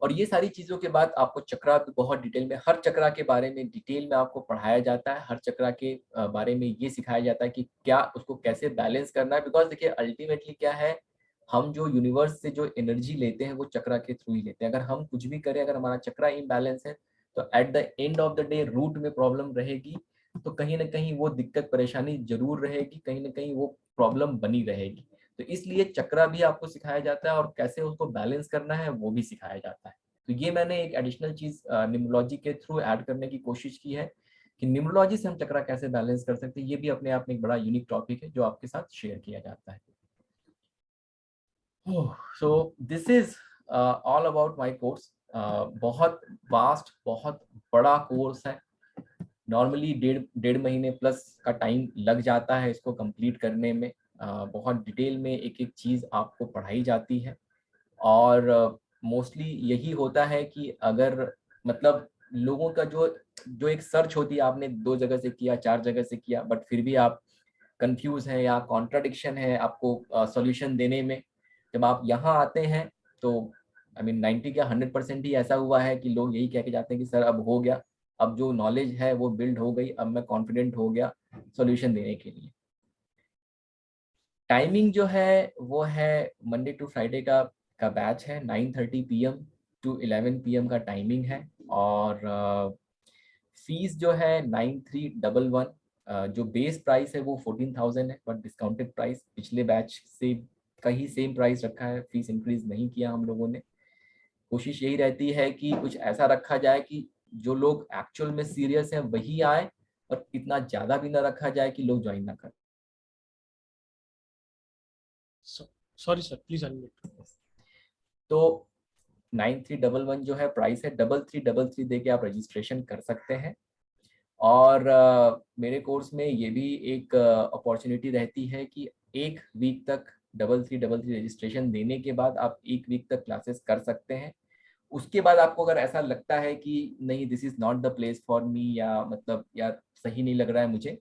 Speaker 4: और ये सारी चीजों के बाद आपको चक्रा भी बहुत डिटेल में, हर चक्रा के बारे में डिटेल में आपको पढ़ाया जाता है, हर चक्रा के बारे में ये सिखाया जाता है कि क्या उसको कैसे बैलेंस करना है। बिकॉज देखिए अल्टीमेटली क्या है, हम जो यूनिवर्स से जो एनर्जी लेते हैं वो चक्रा के थ्रू ही लेते हैं। अगर हम कुछ भी करें, अगर हमारा चक्रा इम्बैलेंस है तो at the end of the day root में प्रॉब्लम रहेगी, तो कहीं ना कहीं वो दिक्कत परेशानी जरूर रहेगी, कहीं ना कहीं वो प्रॉब्लम बनी रहेगी। तो इसलिए चक्रा भी आपको सिखाया जाता है और कैसे उसको बैलेंस करना है वो भी सिखाया जाता है। तो ये मैंने एक एडिशनल चीज न्यूमरोलॉजी के थ्रू ऐड करने की कोशिश की है कि न्यूमरोलॉजी से हम चक्रा कैसे बैलेंस कर सकते हैं। ये भी अपने आप में एक बड़ा यूनिक टॉपिक है जो आपके साथ शेयर किया जाता है। So this is all about my course. बहुत वास्ट, बहुत बड़ा कोर्स है। नॉर्मली डेढ़ महीने प्लस का टाइम लग जाता है इसको कंप्लीट करने में। बहुत डिटेल में एक एक चीज़ आपको पढ़ाई जाती है। और मोस्टली यही होता है कि अगर मतलब लोगों का जो जो एक सर्च होती है, आपने 2 जगह से किया, 4 जगह से किया, बट फिर भी आप कंफ्यूज हैं या कॉन्ट्राडिक्शन है आपको सॉल्यूशन देने में, जब आप यहाँ आते हैं तो आई मीन 90 का 100% ही ऐसा हुआ है कि लोग यही कह के जाते हैं कि सर अब हो गया, अब जो नॉलेज है वो बिल्ड हो गई, अब मैं कॉन्फिडेंट हो गया सॉल्यूशन देने के लिए। टाइमिंग जो है वो है मंडे टू फ्राइडे का बैच है, 9:30 PM टू 11 PM का टाइमिंग है। और फीस जो है 9311, जो बेस प्राइस है वो 14,000 है, बट डिस्काउंटेड प्राइस पिछले बैच से का ही सेम प्राइस रखा है, फीस इंक्रीज नहीं किया हम लोगों ने। कोशिश यही रहती है कि कुछ ऐसा रखा जाए कि जो लोग एक्चुअल में सीरियस हैं वही आए, और इतना ज्यादा भी ना रखा जाए कि लोग ज्वाइन ना करें।
Speaker 1: Sorry sir, please unmute.
Speaker 4: तो 9311 जो है प्राइस है, 3333 दे के आप रजिस्ट्रेशन कर सकते हैं। और मेरे कोर्स में ये भी एक अपॉर्चुनिटी रहती है कि 1 वीक तक 3333 रजिस्ट्रेशन देने के बाद आप 1 वीक तक क्लासेस कर सकते हैं। उसके बाद आपको अगर ऐसा लगता है कि नहीं this is not the place for me, या मतलब यार सही नहीं लग रहा है मुझे,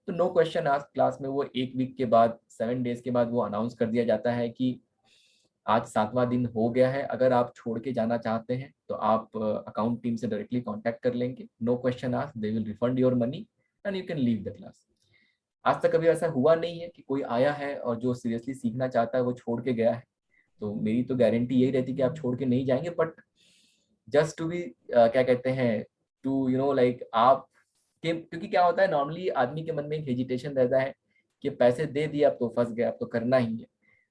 Speaker 4: तो नो क्वेश्चन आस्क क्लास में वो 1 वीक के बाद 7 डेज के बाद वो अनाउंस कर दिया जाता है कि आज 7वां दिन हो गया है, अगर आप छोड़ के जाना चाहते हैं तो आप अकाउंट टीम से डायरेक्टली कांटेक्ट कर लेंगे, no question ask, they will refund your money and you can leave the class. आज तक कभी ऐसा हुआ नहीं है कि कोई आया है और जो सीरियसली सीखना चाहता है वो छोड़ के गया है। तो मेरी तो गारंटी यही रहती है कि आप छोड़ के नहीं जाएंगे, बट जस्ट टू बी क्या कहते हैं, टू यू नो लाइक आप क्योंकि क्या होता है नॉर्मली आदमी के मन में एक हेजिटेशन रहता है कि पैसे दे दिए अब तो फंस गए, अब तो करना ही है।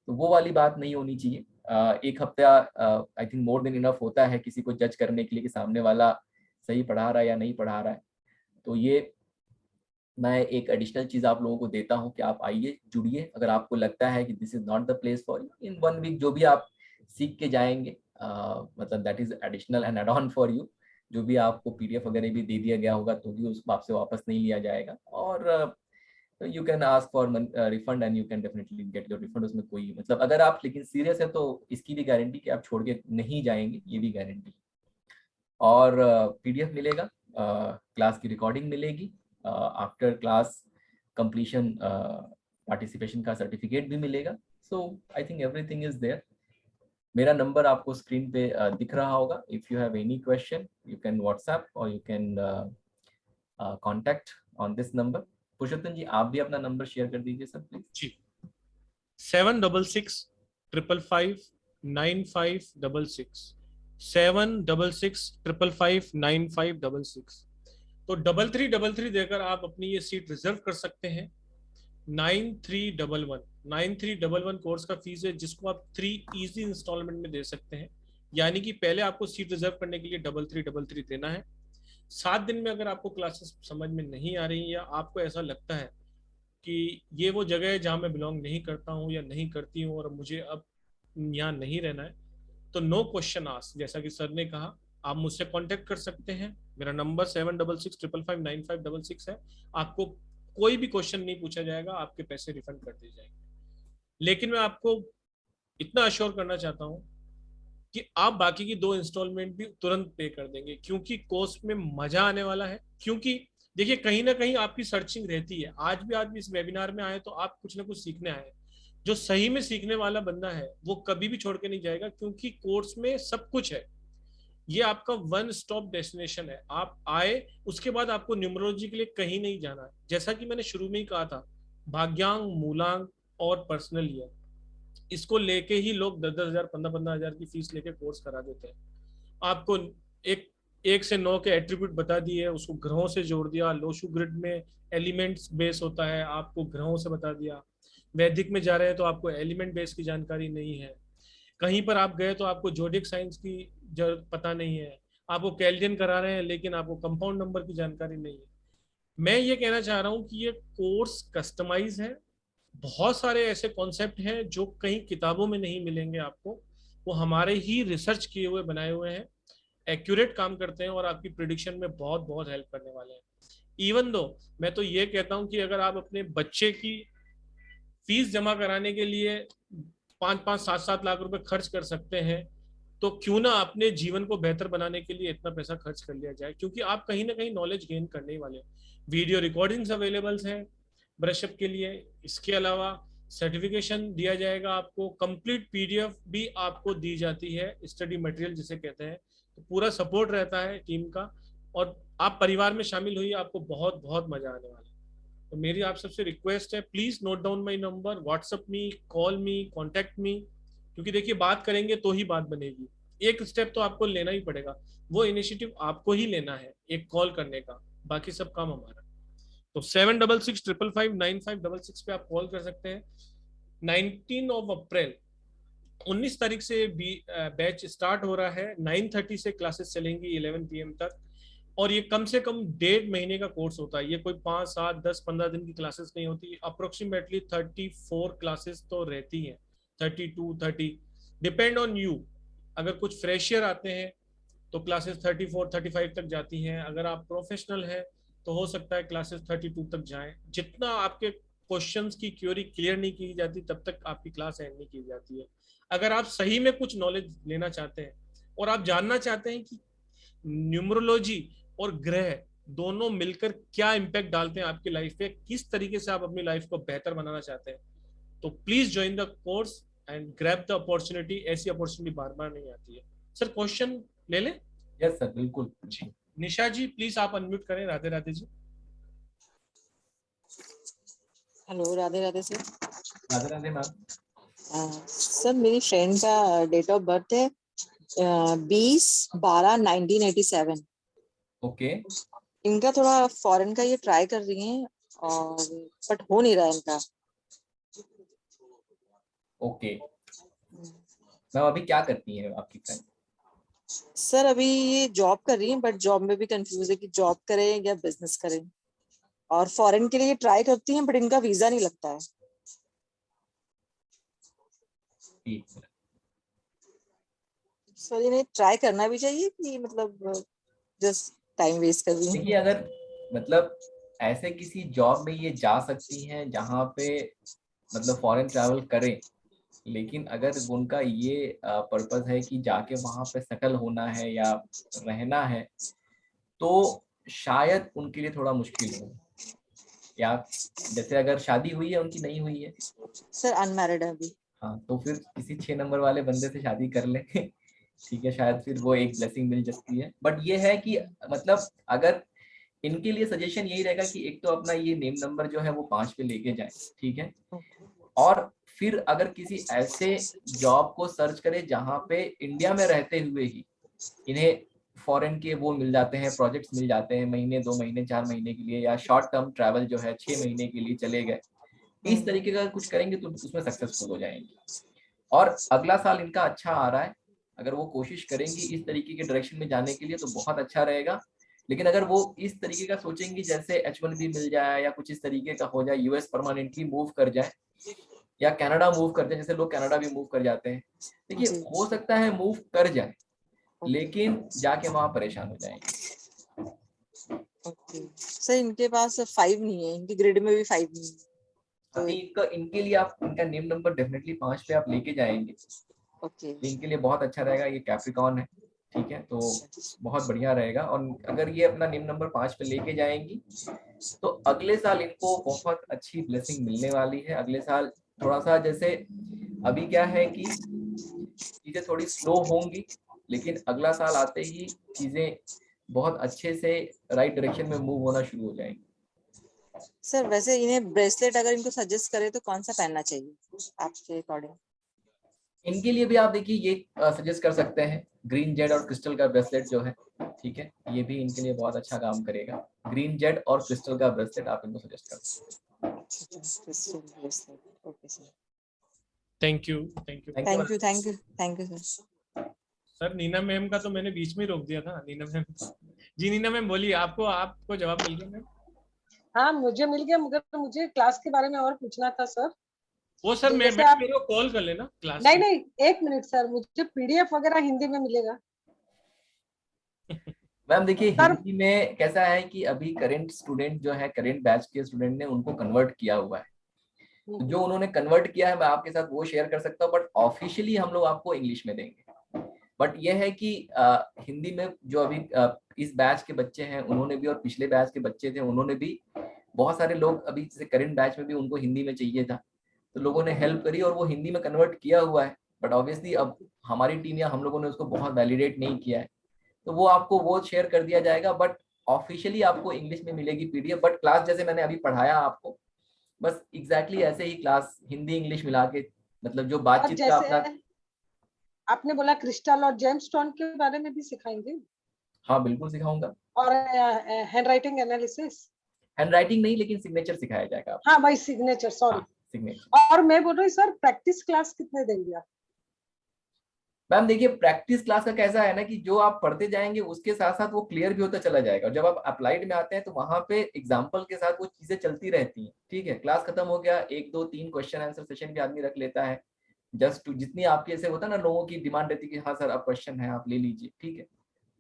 Speaker 4: तो वो वाली बात नहीं होनी चाहिए। 1 हफ्ता I think more than enough होता है किसी को जज करने के लिए कि सामने वाला सही पढ़ा रहा है या नहीं पढ़ा रहा है। तो ये मैं एक एडिशनल चीज आप लोगों को देता हूँ कि आप आइए, जुड़िए। अगर आपको लगता है कि this is not the place for you, in 1 week जो भी आप सीख के जाएंगे मतलब that is additional and add on for you. जो भी आपको PDF वगैरह भी दे दिया गया होगा तो भी उस आपसे वापस नहीं लिया जाएगा, और you can ask for refund and you can definitely get your refund. उसमें कोई मतलब अगर आप लेकिन सीरियस है तो इसकी भी गारंटी कि आप छोड़ के नहीं जाएंगे, ये भी गारंटी। और PDF मिलेगा, क्लास की रिकॉर्डिंग मिलेगी, आफ्टर क्लास कंप्लीशन पार्टिसिपेशन का सर्टिफिकेट भी मिलेगा। So I think everything is there. मेरा नंबर आपको स्क्रीन पे दिख रहा होगा। If you have any question you can WhatsApp और you can contact on this number. Purushottam ji आप भी अपना नंबर शेयर कर दीजिए सर प्लीज।
Speaker 1: जी, 766559566 766559566। तो 3333 देकर आप अपनी ये सीट रिजर्व कर सकते हैं। 9311 कोर्स का फीस है, जिसको आप 3 इजी इंस्टॉलमेंट में दे सकते हैं। यानी कि पहले आपको सीट रिजर्व करने के लिए 3333 देना है। 7 दिन में अगर आपको क्लासेस समझ में नहीं आ रही, या आपको ऐसा लगता है कि ये वो जगह है जहाँ मैं बिलोंग नहीं करता हूँ या नहीं करती हूँ और मुझे अब यहाँ नहीं रहना है, तो नो क्वेश्चन आस्क, जैसा कि सर ने कहा, आप मुझसे कांटेक्ट कर सकते हैं। मेरा नंबर 7665559566 है। आपको कोई भी क्वेश्चन नहीं पूछा जाएगा, आपके पैसे रिफंड कर दिए जाएंगे। लेकिन मैं आपको इतना अश्योर करना चाहता हूँ कि आप बाकी की 2 इंस्टॉलमेंट भी तुरंत पे कर देंगे, क्योंकि कोर्स में मजा आने वाला है। क्योंकि देखिए कहीं ना कहीं आपकी सर्चिंग रहती है। आज भी इस वेबिनार में आए तो आप कुछ ना कुछ सीखने आए। जो सही में सीखने वाला बंदा है वो कभी भी छोड़ के नहीं जाएगा, क्योंकि कोर्स में सब कुछ है। ये आपका वन स्टॉप डेस्टिनेशन है। आप आए, उसके बाद आपको न्यूमरोलॉजी के लिए कहीं नहीं जाना है। जैसा कि मैंने शुरू में ही कहा था, भाग्यांक, मूलांक और पर्सनल ईयर, इसको लेके ही लोग 10,000 15,000 की फीस लेके कोर्स करा देते हैं। आपको एक 1 से 9 के एट्रीब्यूट बता दिए, उसको ग्रहों से जोड़ दिया। लोशु ग्रिड में एलिमेंट्स बेस होता है, आपको ग्रहों से बता दिया। वैदिक में जा रहे हैं तो आपको एलिमेंट बेस की जानकारी नहीं है। कहीं पर आप गए तो आपको जोडिक साइंस की जरूरत पता नहीं है। आपको कैल्डियन करा रहे हैं लेकिन आपको कंपाउंड नंबर की जानकारी नहीं है। मैं ये कहना चाह रहा हूँ कि ये कोर्स कस्टमाइज है। बहुत सारे ऐसे कॉन्सेप्ट हैं जो कहीं किताबों में नहीं मिलेंगे आपको, वो हमारे ही रिसर्च किए हुए बनाए हुए हैं। एक्यूरेट काम करते हैं और आपकी प्रिडिक्शन में बहुत बहुत हेल्प करने वाले हैं। इवन दो मैं तो ये कहता हूँ कि अगर आप अपने बच्चे की फीस जमा कराने के लिए 5-5 7-7 लाख रुपए खर्च कर सकते हैं, तो क्यों ना अपने जीवन को बेहतर बनाने के लिए इतना पैसा खर्च कर लिया जाए, क्योंकि आप कहीं ना कहीं नॉलेज गेन करने ही वाले हैं। वीडियो रिकॉर्डिंग्स अवेलेबल्स हैं ब्रशअप के लिए। इसके अलावा सर्टिफिकेशन दिया जाएगा आपको, कंप्लीट पीडीएफ भी आपको दी जाती है, स्टडी मटेरियल जिसे कहते हैं। तो पूरा सपोर्ट रहता है टीम का, और आप परिवार में शामिल हुई, आपको बहुत बहुत मजा आने वाला है। तो मेरी आप सबसे रिक्वेस्ट है, please note down my number, WhatsApp me, call me, contact me. क्योंकि देखिए बात करेंगे तो ही बात बनेगी। एक स्टेप तो आपको लेना ही पड़ेगा, वो इनिशिएटिव आपको ही लेना है, एक कॉल करने का। बाकी सब काम हमारा। तो 7665559566 पे आप कॉल कर सकते हैं। 19 अप्रैल 19 तारीख से बैच स्टार्ट हो रहा है। 9:30 से क्लासेस चलेंगी 11 PM तक। और ये कम से कम 1.5 महीने का कोर्स होता है। ये कोई 5, 7, 10, 15 दिन की क्लासेस नहीं होती। अप्रोक्सीमेटली 34 क्लासेस तो रहती हैं, 32, 30, डिपेंड ऑन यू। अगर कुछ फ्रेशियर आते हैं तो क्लासेस 34, 35 तक जाती हैं। अगर आप प्रोफेशनल हैं तो हो सकता है क्लासेस 32 तक जाएं। जितना आपके क्वेश्चंस की क्यूरी क्लियर नहीं की जाती तब तक आपकी क्लास एंड नहीं की जाती है। अगर आप सही में कुछ नॉलेज लेना चाहते हैं और आप जानना चाहते हैं कि न्यूमरोलॉजी और ग्रह दोनों मिलकर क्या इम्पैक्ट डालते हैं आपकी लाइफ पे, किस तरीके से आप अपनी लाइफ को बेहतर बनाना चाहते हैं, तो please join the course and grab the opportunity. ऐसी अपॉर्चुनिटी बार बार नहीं आती है। सर क्वेश्चन ले लें?
Speaker 4: यस सर, बिल्कुल
Speaker 1: जी निशा जी प्लीज आप अनम्यूट करें। Radhe Radhe ji.
Speaker 5: Hello, Radhe Radhe sir.
Speaker 4: Radhe Radhe ma'am.
Speaker 5: Sir मेरी फ्रेंड का डेट ऑफ बर्थ है 20/12/1987।
Speaker 4: ओके
Speaker 5: इनका थोड़ा फॉरेन का ये ट्राई कर रही हैं और बट हो नहीं रहा है इनका।
Speaker 4: ओके मैम, अभी क्या करती हैं आपकी फ्रेंड?
Speaker 5: सर अभी ये जॉब कर रही हैं बट जॉब में भी कंफ्यूज है कि जॉब करें या बिजनेस करें, और फॉरेन के लिए ट्राई करती हैं बट इनका वीजा नहीं लगता है। सर इन्हें ट्राई करना भी चाहिए कि मतलब जस्ट टाइम वेस्ट कर रही हैं?
Speaker 4: देखिए, अगर मतलब ऐसे किसी जॉब में ये जा सकती हैं जहाँ पे मतलब फॉरेन ट्रैवल करें, लेकिन अगर उनका ये पर्पस है कि जाके वहाँ पे सेटल होना है या रहना है, तो शायद उनके लिए थोड़ा मुश्किल हो। या जैसे अगर शादी हुई है उनकी, नहीं हुई है?
Speaker 5: सर अनमैरिड है अभी।
Speaker 4: हाँ, तो फिर किसी 6 नंबर वाले बंदे से शादी कर ले ठीक है, शायद फिर वो एक ब्लेसिंग मिल सकती है। बट ये है कि मतलब अगर इनके लिए सजेशन यही रहेगा कि एक तो अपना ये नेम नंबर जो है वो 5 पे लेके जाए, ठीक है। और फिर अगर किसी ऐसे जॉब को सर्च करे जहाँ पे इंडिया में रहते हुए ही इन्हें फॉरेन के वो मिल जाते हैं, प्रोजेक्ट्स मिल जाते हैं, महीने 2 महीने 4 महीने के लिए, या शॉर्ट टर्म ट्रैवल जो है 6 महीने के लिए चले गए, इस तरीके का कुछ करेंगे तो उसमें सक्सेसफुल हो जाएंगे। और अगला साल इनका अच्छा आ रहा है, अगर वो कोशिश करेंगी इस तरीके के डायरेक्शन में जाने के लिए तो बहुत अच्छा रहेगा। लेकिन अगर वो इस तरीके का सोचेंगी जैसे H1B मिल जाए या कुछ इस तरीके का हो जाए, US परमानेंटली मूव कर जाए या कनाडा मूव कर जाए, जैसे लोग कनाडा भी मूव कर जाते हैं, देखिए हो सकता है मूव कर जाए लेकिन जाके वहां परेशान हो जाएंगे।
Speaker 5: ओके सर, इनके पास 5 नहीं है, इनकी ग्रिड में भी 5 नहीं है।
Speaker 4: तो इनके लिए आप इनका नेम नंबर डेफिनेटली 5 पे आप लेके जाएंगे
Speaker 5: ओके।
Speaker 4: इनके लिए बहुत अच्छा रहेगा। ये कैप्रिकॉन है, ठीक है, तो बहुत बढ़िया रहेगा। और अगर ये अपना निम्न नंबर 5 पे लेके जाएंगी तो अगले साल इनको बहुत अच्छी ब्लेसिंग मिलने वाली है। अगले साल थोड़ा सा, जैसे अभी क्या है कि चीजें थोड़ी स्लो होंगी, लेकिन अगला साल आते ही चीजें बहुत अच्छे से राइट डायरेक्शन में मूव होना शुरू हो जाएंगी।
Speaker 5: सर वैसे इन्हें ब्रेसलेट अगर इनको सजेस्ट करें तो कौन सा पहनना चाहिए आपके अकॉर्डिंग?
Speaker 4: इनके लिए भी आप देखिए ये सजेस्ट कर सकते हैं ग्रीन जेड और क्रिस्टल का ब्रेसलेट जो है, ठीक है, ये भी इनके लिए बहुत अच्छा काम करेगा। ग्रीन जेड और क्रिस्टल का ब्रेसलेट आप इनको सजेस्ट कर सकते हैं।
Speaker 5: Crystal bracelet, okay sir.
Speaker 1: Thank you, thank you,
Speaker 5: thank you, thank you, thank you sir.
Speaker 1: Sir Neena ma'am का तो मैंने बीच में ही रोक दिया था। नीना मैम, जी नीना मैम बोलिए, आपको जवाब मिल गया मैम?
Speaker 2: हाँ मुझे मिल गया, मगर मुझे क्लास के बारे में और पूछना था सर।
Speaker 1: वो सर
Speaker 2: जैसे आप,
Speaker 1: मेरे को कॉल कर लेना क्लास
Speaker 2: नहीं
Speaker 1: में।
Speaker 2: नहीं 1 मिनट सर, मुझे पीडीएफ वगैरह हिंदी में मिलेगा?
Speaker 4: मैम देखिए
Speaker 2: सर
Speaker 4: हिंदी में कैसा है कि अभी करंट स्टूडेंट जो है, करंट बैच के स्टूडेंट ने उनको कन्वर्ट किया हुआ है, तो जो उन्होंने कन्वर्ट किया है मैं आपके साथ वो शेयर कर सकता हूँ, बट ऑफिशियली हम लोग आपको इंग्लिश में देंगे। बट ये है कि हिंदी में जो अभी इस बैच के बच्चे हैं उन्होंने भी, और पिछले बैच के बच्चे थे उन्होंने भी, बहुत सारे लोग अभी जैसे करंट बैच में भी उनको हिंदी में चाहिए था, तो लोगों ने हेल्प करी और वो हिंदी में कन्वर्ट किया हुआ है। बट ऑब्वियसली अब हमारी टीम या हम लोगों ने उसको बहुत वैलिडेट नहीं किया है, तो वो आपको वो शेयर कर दिया जाएगा। बट ऑफिशियली आपको इंग्लिश में मिलेगी पीडीएफ। बट क्लास जैसे मैंने अभी पढ़ाया आपको, बस एग्जैक्टली ऐसे ही क्लास हिंदी इंग्लिश मिला के, मतलब जो
Speaker 2: और
Speaker 4: बातचीत का
Speaker 2: जैसे
Speaker 4: अपना।
Speaker 2: आपने बोला क्रिस्टल और जेमस्टोन के बारे में भी सिखाएंगे?
Speaker 4: हाँ बिल्कुल सिखाऊंगा।
Speaker 2: और hand writing analysis?
Speaker 4: Hand writing नहीं, लेकिन सिग्नेचर सिखाया जाएगा आपको।
Speaker 2: हाँ वही सिग्नेचर, सॉरी।
Speaker 4: हाँ सिग्नेचर।
Speaker 2: और मैं बोल रही सर, प्रैक्टिस क्लास कितने देंगे आप?
Speaker 4: मैम देखिए प्रैक्टिस क्लास का कैसा है ना कि जो आप पढ़ते जाएंगे उसके साथ साथ वो क्लियर भी होता चला जाएगा। और जब आप अप्लाइड में आते हैं तो वहां पे एग्जाम्पल के साथ वो चीजें चलती रहती हैं, ठीक है। क्लास खत्म हो गया, 1 2 3 क्वेश्चन आंसर सेशन भी आदमी रख लेता है, जस्ट टू, जितनी आपकी ऐसे होता है ना लोगों की डिमांड रहती है कि हाँ सर अब क्वेश्चन है आप ले लीजिए, ठीक है।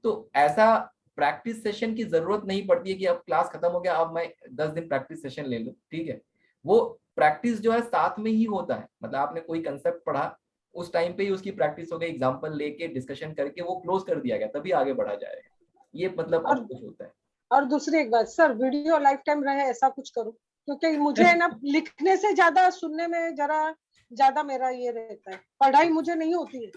Speaker 4: तो ऐसा प्रैक्टिस सेशन की जरूरत नहीं पड़ती है कि अब क्लास खत्म हो गया अब मैं 10 दिन प्रैक्टिस सेशन ले लूं, ठीक है। वो प्रैक्टिस जो है साथ में ही होता है, मतलब आपने कोई कंसेप्ट पढ़ा उस टाइम पे ही उसकी प्रैक्टिस हो गई, एग्जांपल लेके डिस्कशन करके वो क्लोज कर दिया गया, तभी आगे बढ़ा जाएगा। ये मतलब
Speaker 2: और
Speaker 4: अप्रोच होता है।
Speaker 2: और दूसरी एक बात सर, वीडियो लाइफ टाइम रहे ऐसा कुछ करो, क्योंकि मुझे है ना लिखने से ज्यादा सुनने में जरा ज्यादा मेरा ये रहता है। पढ़ाई मुझे नहीं होती है,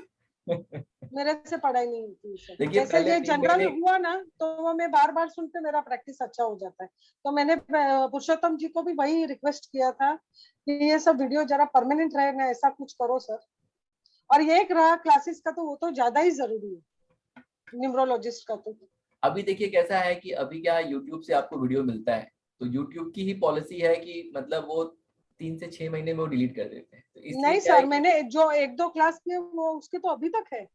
Speaker 2: मेरे से पढ़ाई नहीं होती है सर।
Speaker 4: देखिए
Speaker 2: जैसे
Speaker 4: पहले
Speaker 2: ये
Speaker 4: 3
Speaker 2: जनरल
Speaker 4: महीने।
Speaker 2: हुआ ना, तो वो मैं बार बार सुनते मेरा प्रैक्टिस अच्छा हो जाता है। तो मैंने पुरुषोत्तम जी को भी वही रिक्वेस्ट किया था कि ये सब वीडियो जरा परमानेंट रहे ना, ऐसा कुछ करो सर। और ये एक रहा क्लासेस का, तो वो तो ज्यादा ही जरूरी है, न्यूमरोलॉजिस्ट का तो।
Speaker 4: अभी देखिए कैसा है कि अभी क्या यूट्यूब से आपको वीडियो मिलता है, तो यूट्यूब की ही पॉलिसी है कि मतलब वो 3 से 6 महीने में वो डिलीट कर देते हैं, तो इसलिए
Speaker 2: नहीं
Speaker 4: क्या है
Speaker 2: सर,
Speaker 4: कि।
Speaker 2: मैंने जो 1 2 क्लास किए वो उसके तो अभी तक है,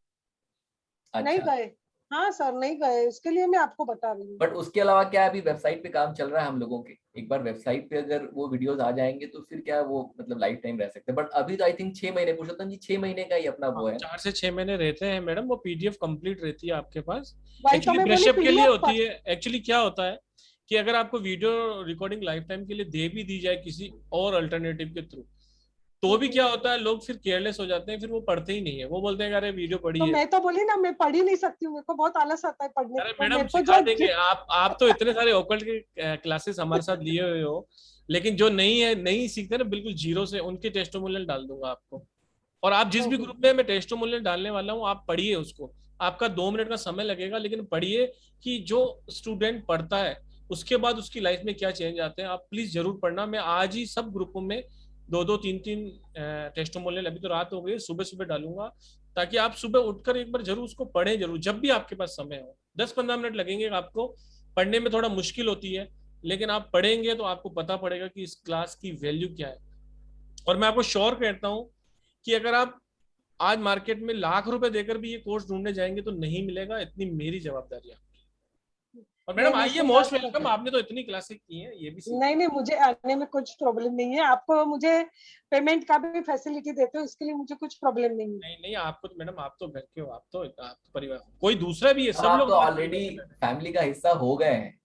Speaker 2: नहीं
Speaker 4: अच्छा,
Speaker 2: गए। हाँ सर नहीं गए, उसके लिए मैं आपको बता रही हूँ।
Speaker 4: बट उसके अलावा क्या है, अभी वेबसाइट पे काम चल रहा है हम लोगों के। एक बार वेबसाइट पे अगर वो वीडियोस आ जाएंगे तो फिर क्या है वो मतलब लाइफ टाइम रह सकते हैं। बट अभी तो आई थिंक 6 महीने, पुरुषोत्तम जी 6 महीने का ही अपना वो है ना।
Speaker 1: 4 से 6 महीने रहते हैं मैडम, वो पीडीएफ कंप्लीट रहती है आपके पास।
Speaker 2: वही तो
Speaker 1: एक्चुअली
Speaker 2: मैं बोली
Speaker 1: ब्रशअप के लिए
Speaker 2: पीडीएफ
Speaker 1: होती
Speaker 2: पर।
Speaker 1: है। एक्चुअली क्या होता है कि अगर आपको वीडियो रिकॉर्डिंग लाइफ टाइम के लिए दे भी दी जाए किसी और अल्टरनेटिव के थ्रू, तो भी क्या होता है, लोग फिर केयरलेस हो जाते हैं, फिर वो पढ़ते ही नहीं है। वो बोलते हैं अरे वीडियो पढ़ी
Speaker 2: तो
Speaker 1: है।
Speaker 2: मैं तो बोली ना, मैं पढ़ ही नहीं सकती हूँ, मेरे को बहुत आलस आता है पढ़ने
Speaker 1: अरे
Speaker 2: को।
Speaker 1: मैडम
Speaker 2: मेरे को
Speaker 1: सिखा देंगे। आप तो इतने सारे ओकल्ट के क्लासेस हमारे साथ लिए हुए हो, लेकिन जो नहीं है, नहीं सीखते ना बिल्कुल जीरो से, उनके टेस्टिमोनियल डाल दूंगा आपको। और आप जिस भी ग्रुप में मैं टेस्टिमोनियल डालने वाला हूँ, आप पढ़िए उसको। आपका 2 मिनट का समय लगेगा, लेकिन पढ़िए कि जो स्टूडेंट पढ़ता है उसके बाद उसकी लाइफ में क्या चेंज आते हैं। आप प्लीज जरूर पढ़ना। मैं आज ही सब ग्रुपों में 2 2 3 3 टेस्टिमोनियल, अभी तो रात हो गई, सुबह सुबह डालूंगा, ताकि आप सुबह उठकर एक बार जरूर उसको पढ़ें, जरूर जब भी आपके पास समय हो। 10 15 मिनट लगेंगे आपको पढ़ने में, थोड़ा मुश्किल होती है, लेकिन आप पढ़ेंगे तो आपको पता पड़ेगा कि इस क्लास की वैल्यू क्या है। और मैं आपको श्योर कहता हूं कि अगर आप आज मार्केट में लाख रुपए देकर भी ये कोर्स ढूंढने जाएंगे तो नहीं मिलेगा, इतनी मेरी जवाबदारी है। और
Speaker 2: नहीं
Speaker 1: मैडम
Speaker 2: नहीं
Speaker 1: आइए,
Speaker 2: सर,
Speaker 1: मोस्ट वेलकम। आपने तो इतनी क्लासेस की हैं, ये भी
Speaker 2: नहीं
Speaker 1: सीखिए।
Speaker 2: नहीं मुझे आने में कुछ प्रॉब्लम नहीं है। आपको मुझे पेमेंट का भी फैसिलिटी देते हो, इसके लिए मुझे कुछ प्रॉब्लम नहीं है।
Speaker 1: नहीं नहीं, आपको तो मैडम, आप तो घर के हो, आप तो परिवार, कोई दूसरा भी है,
Speaker 4: अब
Speaker 1: सब
Speaker 4: आप
Speaker 1: लोग
Speaker 4: तो
Speaker 1: हमारे
Speaker 4: ऑलरेडी
Speaker 1: परिवार में।
Speaker 4: फैमिली का हिस्सा हो गए हैं,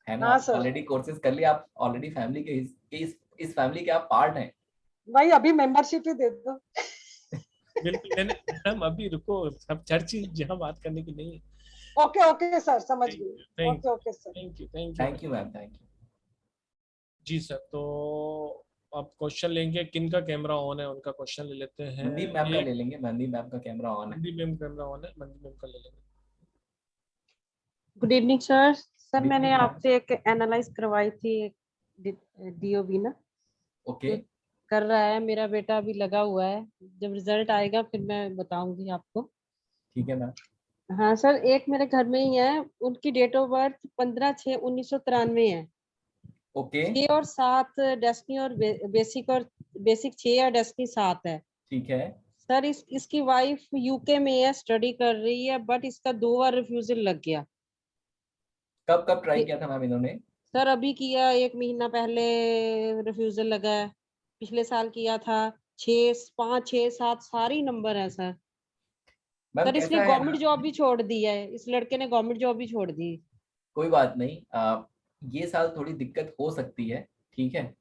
Speaker 4: है ना।
Speaker 2: हाँ
Speaker 4: आप
Speaker 2: सर,
Speaker 4: ऑलरेडी कोर्सेज कर लिए, आप ऑलरेडी फैमिली के इस फैमिली के आप पार्ट हैं।
Speaker 2: भाई अभी मेंबरशिप ही दे दो।
Speaker 1: बिल्कुल मैंने मैम अभी रुको, सब चर्च जहाँ बात करने की नहीं है।
Speaker 2: ओके ओके सर, समझ गई।
Speaker 1: Thank
Speaker 2: okay okay sir.
Speaker 1: You
Speaker 4: thank you ma'am, thank you.
Speaker 1: जी सर, तो आप क्वेश्चन लेंगे, किन का कैमरा ऑन है उनका क्वेश्चन ले लेते हैं।
Speaker 4: मनदीप मैम का ले लेंगे, मनदीप मैम का कैमरा ऑन है।
Speaker 1: मनदीप मैम कैमरा ऑन है, मनदीप मैम का ले लेंगे।
Speaker 6: Good evening sir. Sir
Speaker 4: Good
Speaker 6: मैंने
Speaker 4: evening, ma'am.
Speaker 6: आपसे एक एनालाइज करवाई थी, डीओबी ना
Speaker 4: ओके,
Speaker 6: कर रहा है मेरा बेटा, अभी लगा हुआ है। जब रिजल्ट आएगा फिर मैं बताऊंगी आपको।
Speaker 4: ठीक है मैम।
Speaker 6: हाँ सर, एक मेरे घर में ही है, उनकी डेट ऑफ बर्थ 15/6/1993 है।
Speaker 4: ओके,
Speaker 6: 6 और 7 डेस्टिनी और बेसिक 6 या डेस्टिनी 7 है।
Speaker 4: ठीक है।
Speaker 6: सर इसकी वाइफ यूके में है, स्टडी कर रही है, बट इसका 2 बार रिफ्यूजल लग गया।
Speaker 4: कब कब ट्राई
Speaker 6: ये-
Speaker 4: किया था मैम इन्होंने?
Speaker 6: सर अभी किया, 1 महीना पहले रिफ्यूजल लगा है। पिछले साल किया था। 6, 5, 6, 7 सारे ही नंबर है सर।
Speaker 4: मैम
Speaker 6: सर इसने
Speaker 4: कैसा है
Speaker 6: गवर्नमेंट जॉब भी छोड़ दी है, इस लड़के ने गवर्नमेंट जॉब भी छोड़ दी।
Speaker 4: कोई बात नहीं, ये साल थोड़ी दिक्कत हो सकती है, ठीक है।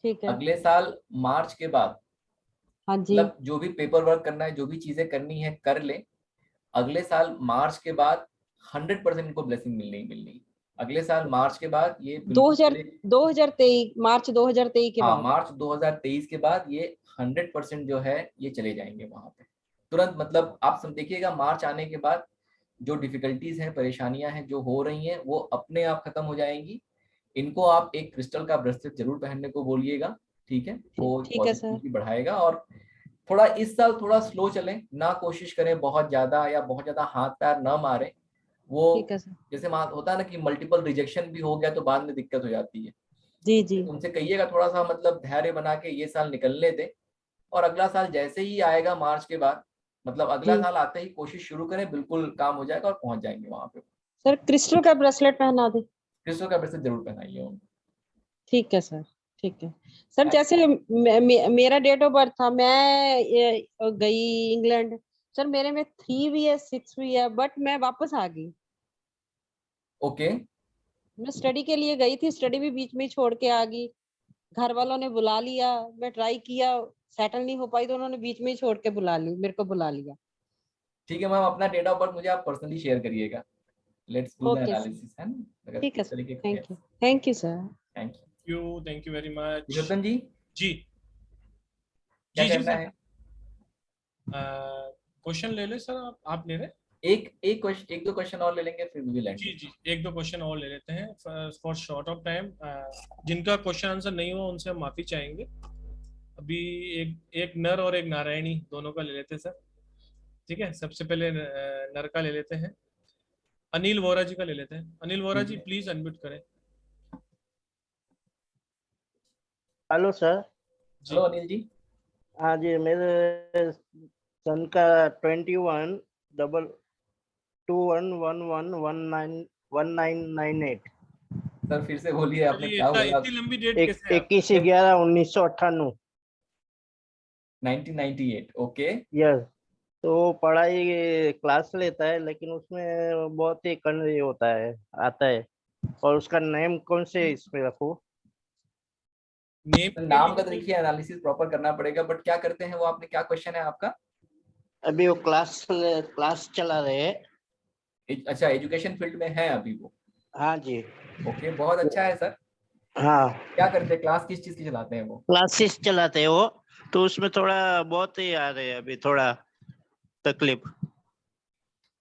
Speaker 6: ठीक है।
Speaker 4: अगले साल मार्च के बाद,
Speaker 6: हाँ जी।
Speaker 4: मतलब जो भी पेपर वर्क करना है, जो भी चीजें करनी है कर ले। अगले साल मार्च के बाद 100% इनको ब्लेसिंग मिलनी ही मिलनी। अगले साल मार्च के बाद ये बिल्कुल
Speaker 6: 2023 मार्च 2023 के
Speaker 4: हाँ,
Speaker 6: बाद।
Speaker 4: मार्च 2023 के बाद ये 100% जो है ये चले जाएंगे वहां पे तुरंत। मतलब आप सब देखिएगा, मार्च आने के बाद जो डिफिकल्टीज हैं, परेशानियां हैं जो हो रही हैं, वो अपने आप खत्म हो जाएंगी। इनको आप एक क्रिस्टल का ब्रेसलेट जरूर पहनने को बोलिएगा, ठीक है। वो
Speaker 6: ठीक है सर।
Speaker 4: पॉजिटिविटी बढ़ाएगा। और थोड़ा इस साल थोड़ा स्लो चलें ना, कोशिश करें बहुत ज्यादा या बहुत ज्यादा हाथ पैर ना मारे। वो
Speaker 6: ठीक है सर।
Speaker 4: जैसे होता है ना कि मल्टीपल रिजेक्शन भी हो गया तो बाद में दिक्कत हो जाती है।
Speaker 6: जी जी।
Speaker 4: उनसे कहिएगा थोड़ा सा मतलब धैर्य बना के ये साल निकलने दे, और अगला साल जैसे ही आएगा मार्च के बाद, मतलब अगला
Speaker 6: जी
Speaker 4: साल आते ही कोशिश शुरू करें, बिल्कुल काम हो जाएगा और पहुंच जाएंगे वहां पे।
Speaker 6: सर, क्रिस्टल का ब्रेसलेट पहना दे।
Speaker 4: क्रिस्टल का ब्रेसलेट जरूर पहनाइए उनको।
Speaker 6: ठीक है सर। ठीक है सर, जैसे मेरा डेट ऑफ बर्थ था, मैं गई इंग्लैंड। सर मेरे में 3 भी है, 6 भी है, बट मैं वापस आ गई।
Speaker 4: ओके,
Speaker 6: मैं स्टडी के लिए गई थी, स्टडी भी बीच में ही छोड़ के आ गई। घर वालों ने बुला लिया, मैं ट्राई किया, सेटल नहीं हो पाई, तो उन्होंने बीच में ही छोड़ के मेरे को बुला लिया।
Speaker 4: ठीक है मैम, अपना डेट ऑफ बर्थ मुझे आप पर्सनली शेयर करिएगा। Let's do the
Speaker 6: okay sir.
Speaker 4: Analysis, है ना, अगर
Speaker 6: ठीक है
Speaker 4: इस
Speaker 6: सर।
Speaker 4: तरीके का।
Speaker 6: Thank you. Thank you sir.
Speaker 4: Thank you.
Speaker 1: Thank you very much.
Speaker 4: Vishottam ji,
Speaker 1: जी
Speaker 4: क्या
Speaker 1: जी जी
Speaker 4: करना
Speaker 1: सर,
Speaker 4: है?
Speaker 1: क्वेश्चन ले ले सर, आप ले रहे?
Speaker 4: एक क्वेश्चन, एक दो क्वेश्चन और ले लेंगे फिर वी विल एंड।
Speaker 1: जी जी, एक दो क्वेश्चन और ले लेते हैं फॉर शॉर्ट ऑफ टाइम। जिनका क्वेश्चन आंसर नहीं हुआ उनसे हम माफी चाहेंगे। अभी एक नर और एक नारायणी दोनों का ले लेते हैं सर। ठीक है, सबसे पहले नर का ले लेते हैं, अनिल वोरा जी का ले लेते हैं। अनिल वोरा जी प्लीज अनम्यूट करें।
Speaker 7: Hello sir.
Speaker 1: जी
Speaker 4: हेलो अनिल जी।
Speaker 7: हाँ जी, मेरे सन का 21/21/1998।
Speaker 4: सर फिर से बोलिए, आपने
Speaker 1: चलिए,
Speaker 4: क्या बोला?
Speaker 1: इतनी लंबी डेट कैसे है?
Speaker 7: 21/11/1998।
Speaker 4: 1998, ओके।
Speaker 7: यस। तो पढ़ाई क्लास लेता है, लेकिन उसमें बहुत ही कम ये होता है, आता है। और उसका नेम कौन से इसमें रखूं?
Speaker 1: नेम के
Speaker 4: नाम का तो
Speaker 1: लिए
Speaker 4: देखिए एनालिसिस प्रॉपर करना पड़ेगा, बट क्या करते हैं वो, आपने क्या क्वेश्चन है आपका?
Speaker 7: अभी वो क्लास चला रहे हैं।
Speaker 4: अच्छा, एजुकेशन फील्ड में है अभी वो?
Speaker 7: हाँ जी।
Speaker 4: ओके, बहुत अच्छा है सर।
Speaker 7: हाँ,
Speaker 4: क्या करते हैं, क्लास किस चीज की चलाते हैं वो?
Speaker 7: क्लासेस चलाते हैं वो। तो उसमें थोड़ा बहुत ही आ रहे हैं अभी, थोड़ा तकलीफ।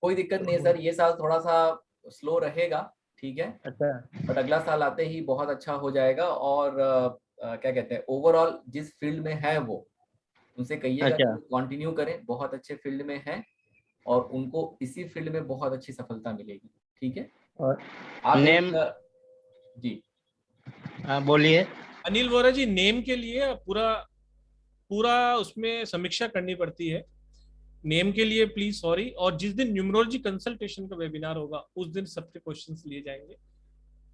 Speaker 4: कोई दिक्कत नहीं है सर, ये साल थोड़ा सा स्लो रहेगा, ठीक है।
Speaker 7: अच्छा।
Speaker 4: बट अगला साल आते ही बहुत अच्छा हो जाएगा। और क्या कहते हैं, ओवरऑल जिस फील्ड में है वो, उनसे कहिएगा
Speaker 7: अच्छा।
Speaker 4: कि कंटिन्यू करें, बहुत अच्छे फील्ड में है और उनको इसी फील्ड में बहुत अच्छी सफलता मिलेगी, ठीक है।
Speaker 7: और
Speaker 4: आप
Speaker 7: नेम?
Speaker 4: जी
Speaker 7: हाँ बोलिए।
Speaker 1: अनिल वोरा जी, नेम के लिए पूरा पूरा उसमें समीक्षा करनी पड़ती है। नेम के लिए प्लीज सॉरी, और जिस दिन न्यूमरोलॉजी कंसल्टेशन का वेबिनार होगा उस दिन सबके क्वेश्चंस लिए जाएंगे।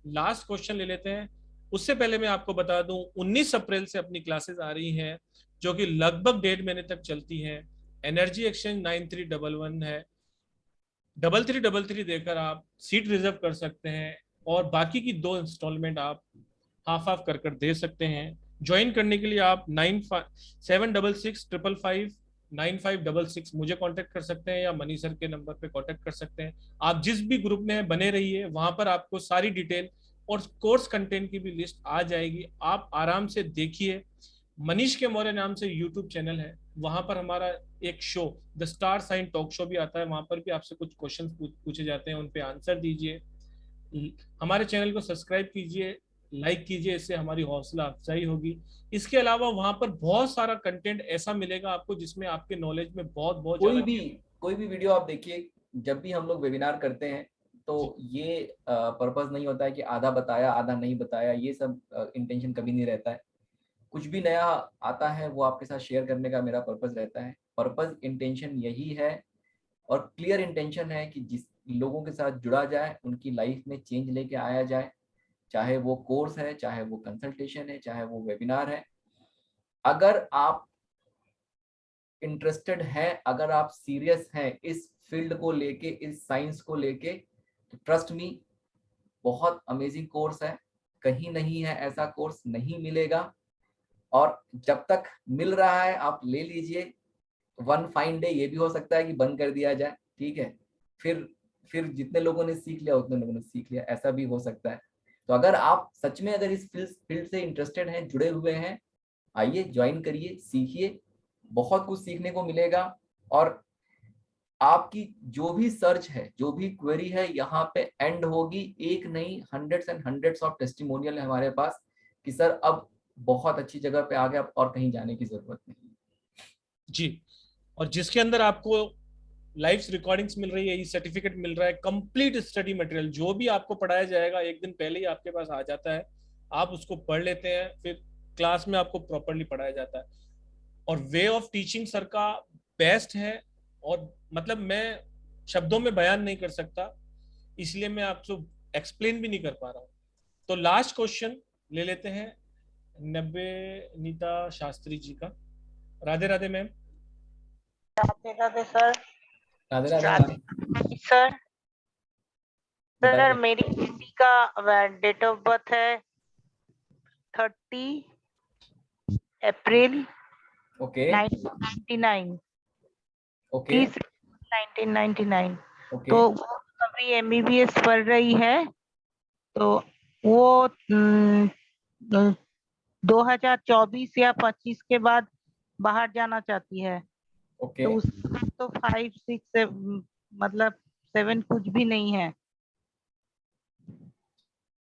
Speaker 1: लास्ट क्वेश्चन ले लेते हैं। उससे पहले मैं आपको बता दूं, 19 अप्रैल से अपनी क्लासेस आ रही हैं जो कि लगभग 1.5 महीने तक चलती हैं। एनर्जी एक्सचेंज 9311 है, 3333 देकर आप सीट रिजर्व कर सकते हैं और बाकी की 2 इंस्टॉलमेंट आप हाफ कर दे सकते हैं। ज्वाइन करने के लिए आप 97665555 9566 मुझे कांटेक्ट कर सकते हैं या मनी सर के नंबर पे कांटेक्ट कर सकते हैं। आप जिस भी ग्रुप में बने रहिए, वहां पर आपको सारी डिटेल और कोर्स कंटेंट की भी लिस्ट आ जाएगी। आप आराम से देखिए। मनीष के मौर्य नाम से यूट्यूब चैनल है, वहां पर हमारा एक show the star sign talk show भी आता है, वहां पर भी आपसे कुछ क्वेश्चन पूछे जाते हैं, उन पे आंसर दीजिए। हमारे चैनल को सब्सक्राइब कीजिए, लाइक कीजिए, इससे हमारी हौसला अफजाई होगी। इसके अलावा वहां पर बहुत सारा कंटेंट ऐसा मिलेगा आपको जिसमें आपके नॉलेज में बहुत बहुत
Speaker 4: कोई भी वीडियो आप देखिए, जब भी हम लोग वेबिनार करते हैं तो ये पर्पस नहीं होता है कि आधा बताया आधा नहीं बताया, ये सब इंटेंशन कभी नहीं रहता है। कुछ भी नया आता है वो आपके साथ शेयर करने का मेरा पर्पस रहता है। पर्पस इंटेंशन यही है और क्लियर इंटेंशन है कि जिस लोगों के साथ जुड़ा जाए उनकी लाइफ में चेंज लेके आया जाए, चाहे वो कोर्स है, चाहे वो कंसल्टेशन है, चाहे वो वेबिनार है। अगर आप इंटरेस्टेड हैं, अगर आप सीरियस हैं इस फील्ड को लेके, इस साइंस को लेके, तो ट्रस्ट मी, बहुत अमेजिंग कोर्स है। कहीं नहीं है ऐसा कोर्स, नहीं मिलेगा। और जब तक मिल रहा है आप ले लीजिए। वन फाइन डे ये भी हो सकता है कि बंद कर दिया जाए, ठीक है, फिर जितने लोगों ने सीख लिया उतने लोगों ने सीख लिया, ऐसा भी हो सकता है। तो अगर आप सच में अगर इस फील्ड से इंटरेस्टेड हैं, जुड़े हुए हैं, आइए ज्वाइन करिए, सीखिए, बहुत कुछ सीखने को मिलेगा। और आपकी जो भी सर्च है, जो भी क्वेरी है, यहाँ पे एंड होगी। एक नहीं, hundreds and hundreds of testimonial है हमारे पास कि सर अब बहुत अच्छी जगह पे आ गया, अब और कहीं जाने की जरूरत नहीं
Speaker 1: जी। और जिसके अंदर आपको लाइव रिकॉर्डिंग्स मिल रही है, ई सर्टिफिकेट मिल रहा है, कंप्लीट स्टडी मटेरियल जो भी आपको पढ़ाया जाएगा एक दिन पहले ही आपके पास आ जाता है, आप उसको पढ़ लेते हैं, फिर क्लास में आपको प्रॉपरली पढ़ाया जाता है। और वे ऑफ टीचिंग सर का बेस्ट है, और मतलब मैं शब्दों में बयान नहीं कर सकता, इसलिए मैं आपको एक्सप्लेन भी नहीं कर पा रहा हूँ। तो लास्ट क्वेश्चन ले लेते हैं नब्बेनीता शास्त्री जी का। Radhe Radhe ma'am.
Speaker 8: Radhe Radhe sir.
Speaker 4: Radhe Radhe
Speaker 8: sir
Speaker 4: बताइए।
Speaker 8: मेरी बेटी का डेट ऑफ बर्थ है 30 अप्रैल
Speaker 4: ओके
Speaker 8: 1999।
Speaker 4: ओके
Speaker 8: 1999।
Speaker 4: ओके
Speaker 8: तो वो अभी MBBS पढ़ रही है। तो वो 2024 या 25 के बाद बाहर जाना चाहती है।
Speaker 4: ओके
Speaker 8: तो उसका तो 5, 6 मतलब 7 कुछ भी नहीं है।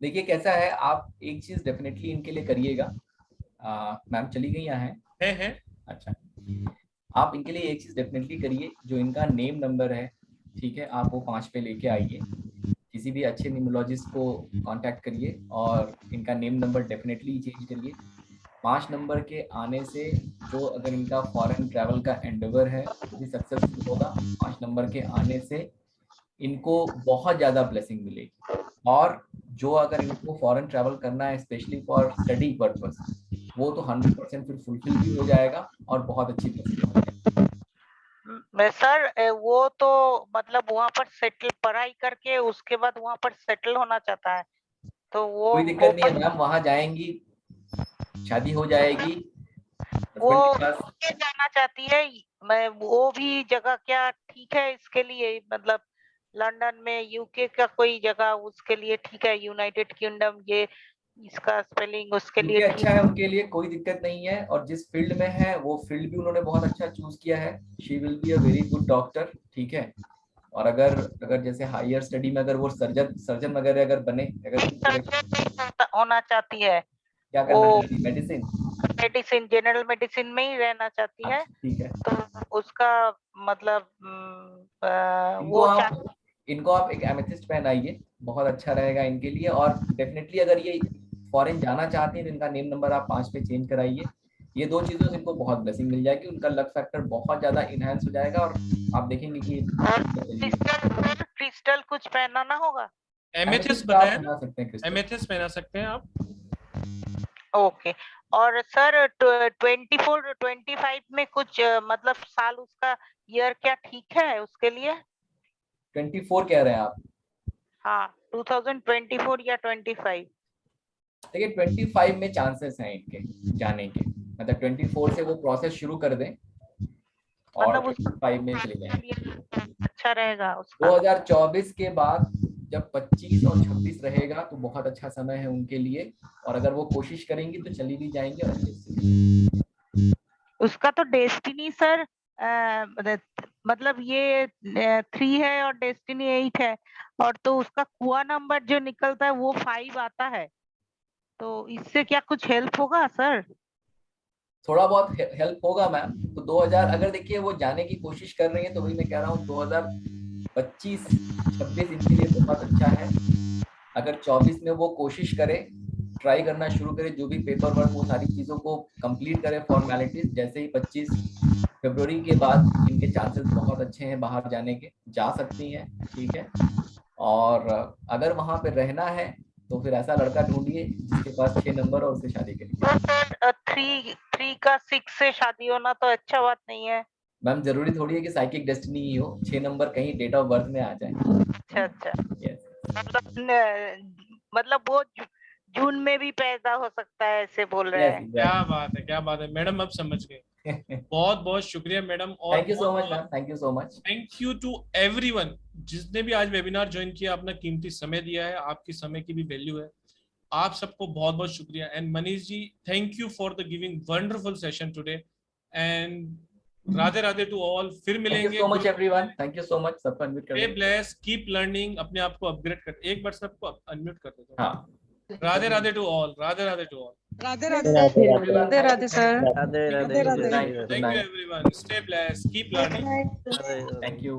Speaker 4: देखिए कैसा है, आप एक चीज डेफिनेटली इनके लिए करिएगा। मैम चली गई यहाँ
Speaker 1: है
Speaker 4: अच्छा, आप इनके लिए एक चीज डेफिनेटली करिए, जो इनका नेम नंबर है, ठीक है, आप वो 5 पे लेके आइए। किसी भी अच्छे न्यूमरोलॉजिस्ट को कांटेक्ट करिए और इनका नेम नंबर डेफिनेटली चेंज करिए। 5 नंबर के आने से जो अगर इनका फॉरेन ट्रैवल का एंडेवर है वो भी सक्सेसफुल होगा। 5 नंबर के आने से इनको बहुत ज़्यादा ब्लेसिंग मिलेगी। और जो अगर इनको फॉरेन ट्रैवल करना है स्पेशली फॉर स्टडी पर्पस, वो तो 100% फिर फुलफिल भी हो जाएगा और बहुत अच्छी ब्लेसिंग।
Speaker 8: सर वो तो मतलब वहाँ पर सेटल पढ़ाई करके उसके बाद वहाँ पर सेटल होना चाहता है, तो वो
Speaker 4: कोई दिक्कत नहीं है मैम, वहाँ जाएंगी, शादी हो जाएगी,
Speaker 8: वो
Speaker 4: हस्बैंड के पास
Speaker 8: जाना चाहती है। मैं वो भी जगह क्या ठीक है इसके लिए, मतलब लंदन में UK का कोई जगह उसके लिए ठीक है, यूनाइटेड किंगडम, ये इसका स्पेलिंग उसके लिए
Speaker 4: ठीक अच्छा है, उनके लिए कोई दिक्कत नहीं है। और जिस फील्ड में है वो फील्ड भी उन्होंने बहुत अच्छा चूज किया है। She will be a very good doctor, ठीक है। और अगर जैसे हायर स्टडी में अगर वो सर्जन वगैरह अगर बने, अगर
Speaker 8: होना चाहती है,
Speaker 4: क्या करना चाहती है,
Speaker 8: मेडिसिन, जनरल मेडिसिन में ही रहना चाहती है,
Speaker 4: ठीक है।
Speaker 8: तो उसका मतलब
Speaker 4: इनको आप एक एमेथिस्ट पहनाइए, बहुत अच्छा रहेगा इनके लिए। और डेफिनेटली अगर ये फॉरेन जाना चाहते हैं तो इनका नेम नंबर आप 5 पे चेंज कराइए। ये 2 चीजों से इनको बहुत ब्लेसिंग मिल जाएगी, उनका लक फैक्टर बहुत ज्यादा इनहेंस हो जाएगा और आप देखेंगे कि
Speaker 8: क्रिस्टल कुछ पहनाना होगा।
Speaker 1: एमेथिस्ट बताया ना, एमेथिस्ट पहना सकते हैं आप।
Speaker 8: ओके। और सर 24, 25 में कुछ मतलब साल उसका ईयर क्या ठीक है उसके लिए?
Speaker 4: 24 कह रहे हैं आप?
Speaker 8: हाँ 2024 या 25।
Speaker 4: देखिए 25 में चांसेस हैं इनके जाने के, मतलब 24 से वो प्रोसेस शुरू कर दें और
Speaker 8: मतलब उसका
Speaker 4: 25 में चले जाएंगे।
Speaker 8: अच्छा रहेगा उसका।
Speaker 4: 2024 के बाद जब 25 और 26 रहेगा तो बहुत अच्छा समय है उनके लिए, और अगर वो कोशिश करेंगी तो चली भी जाएंगे और अच्छे से।
Speaker 8: उसका तो डेस्टिनी सर मतलब ये 3 है और डेस्टिनी 8 है, और तो उसका कुआ नंबर जो निकलता है वो 5 आता है, तो इससे क्या कुछ हेल्प होगा सर?
Speaker 4: थोड़ा बहुत हेल्प होगा मैम। तो 2000 अगर देखिए वो जाने की कोशिश कर रही है तो वही मैं कह रहा हूँ 2025-26 इनके लिए बहुत अच्छा है। अगर 24 में वो कोशिश करे, ट्राई करना शुरू करे, जो भी पेपर वर्क वो सारी चीज़ों को कंप्लीट करे, फॉर्मेलिटीज, जैसे ही 25 फरवरी के बाद इनके चांसेस बहुत अच्छे हैं बाहर जाने के, जा सकती हैं, ठीक है। और अगर वहां पे रहना है तो फिर ऐसा लड़का ढूंढिए जिसके पास 6 नंबर और उससे शादी करिए।
Speaker 8: 3 का 6 से शादी होना तो अच्छा बात नहीं है
Speaker 4: मैम, जरूरी थोड़ी है कि साइकिक डेस्टिनी ही हो, 6 नंबर कहीं डेट ऑफ बर्थ में आ जाए।
Speaker 8: अच्छा अच्छा,
Speaker 4: यस
Speaker 8: मतलब वो जून में भी पैदा हो सकता है ऐसे बोल रहे हैं।
Speaker 1: क्या बात है, क्या बात है मैडम, अब समझ गए। बहुत बहुत शुक्रिया मैडम, और
Speaker 4: thank you so much ma'am, thank you so much.
Speaker 1: Thank you to everyone जिसने भी आज वेबिनार ज्वाइन किया, अपना कीमती समय दिया है। आपकी समय की भी वैल्यू है। आप सबको बहुत बहुत शुक्रिया। And Manish ji, thank you for the giving wonderful session today. And Radhe Radhe to all, फिर मिलेंगे।
Speaker 4: Thank you so much everyone, thank you so much. सबको अनम्यूट कर
Speaker 1: स्टे
Speaker 4: दो।
Speaker 1: ब्लेस, कीप लर्निंग, अपने आप को अपग्रेड कर। एक बार सबको अनम्यूट कर देता हूं।
Speaker 4: हाँ,
Speaker 1: Radhe Radhe to all, Radhe Radhe to all.
Speaker 2: Radhe
Speaker 7: Radhe
Speaker 2: Radhe
Speaker 7: Radhe
Speaker 2: Radhe Radhe sir.
Speaker 7: Radhe Radhe
Speaker 2: Radhe Radhe.
Speaker 7: Radhe
Speaker 1: thank you everyone, stay bless, keep learning.
Speaker 7: Radhe.
Speaker 4: Thank you.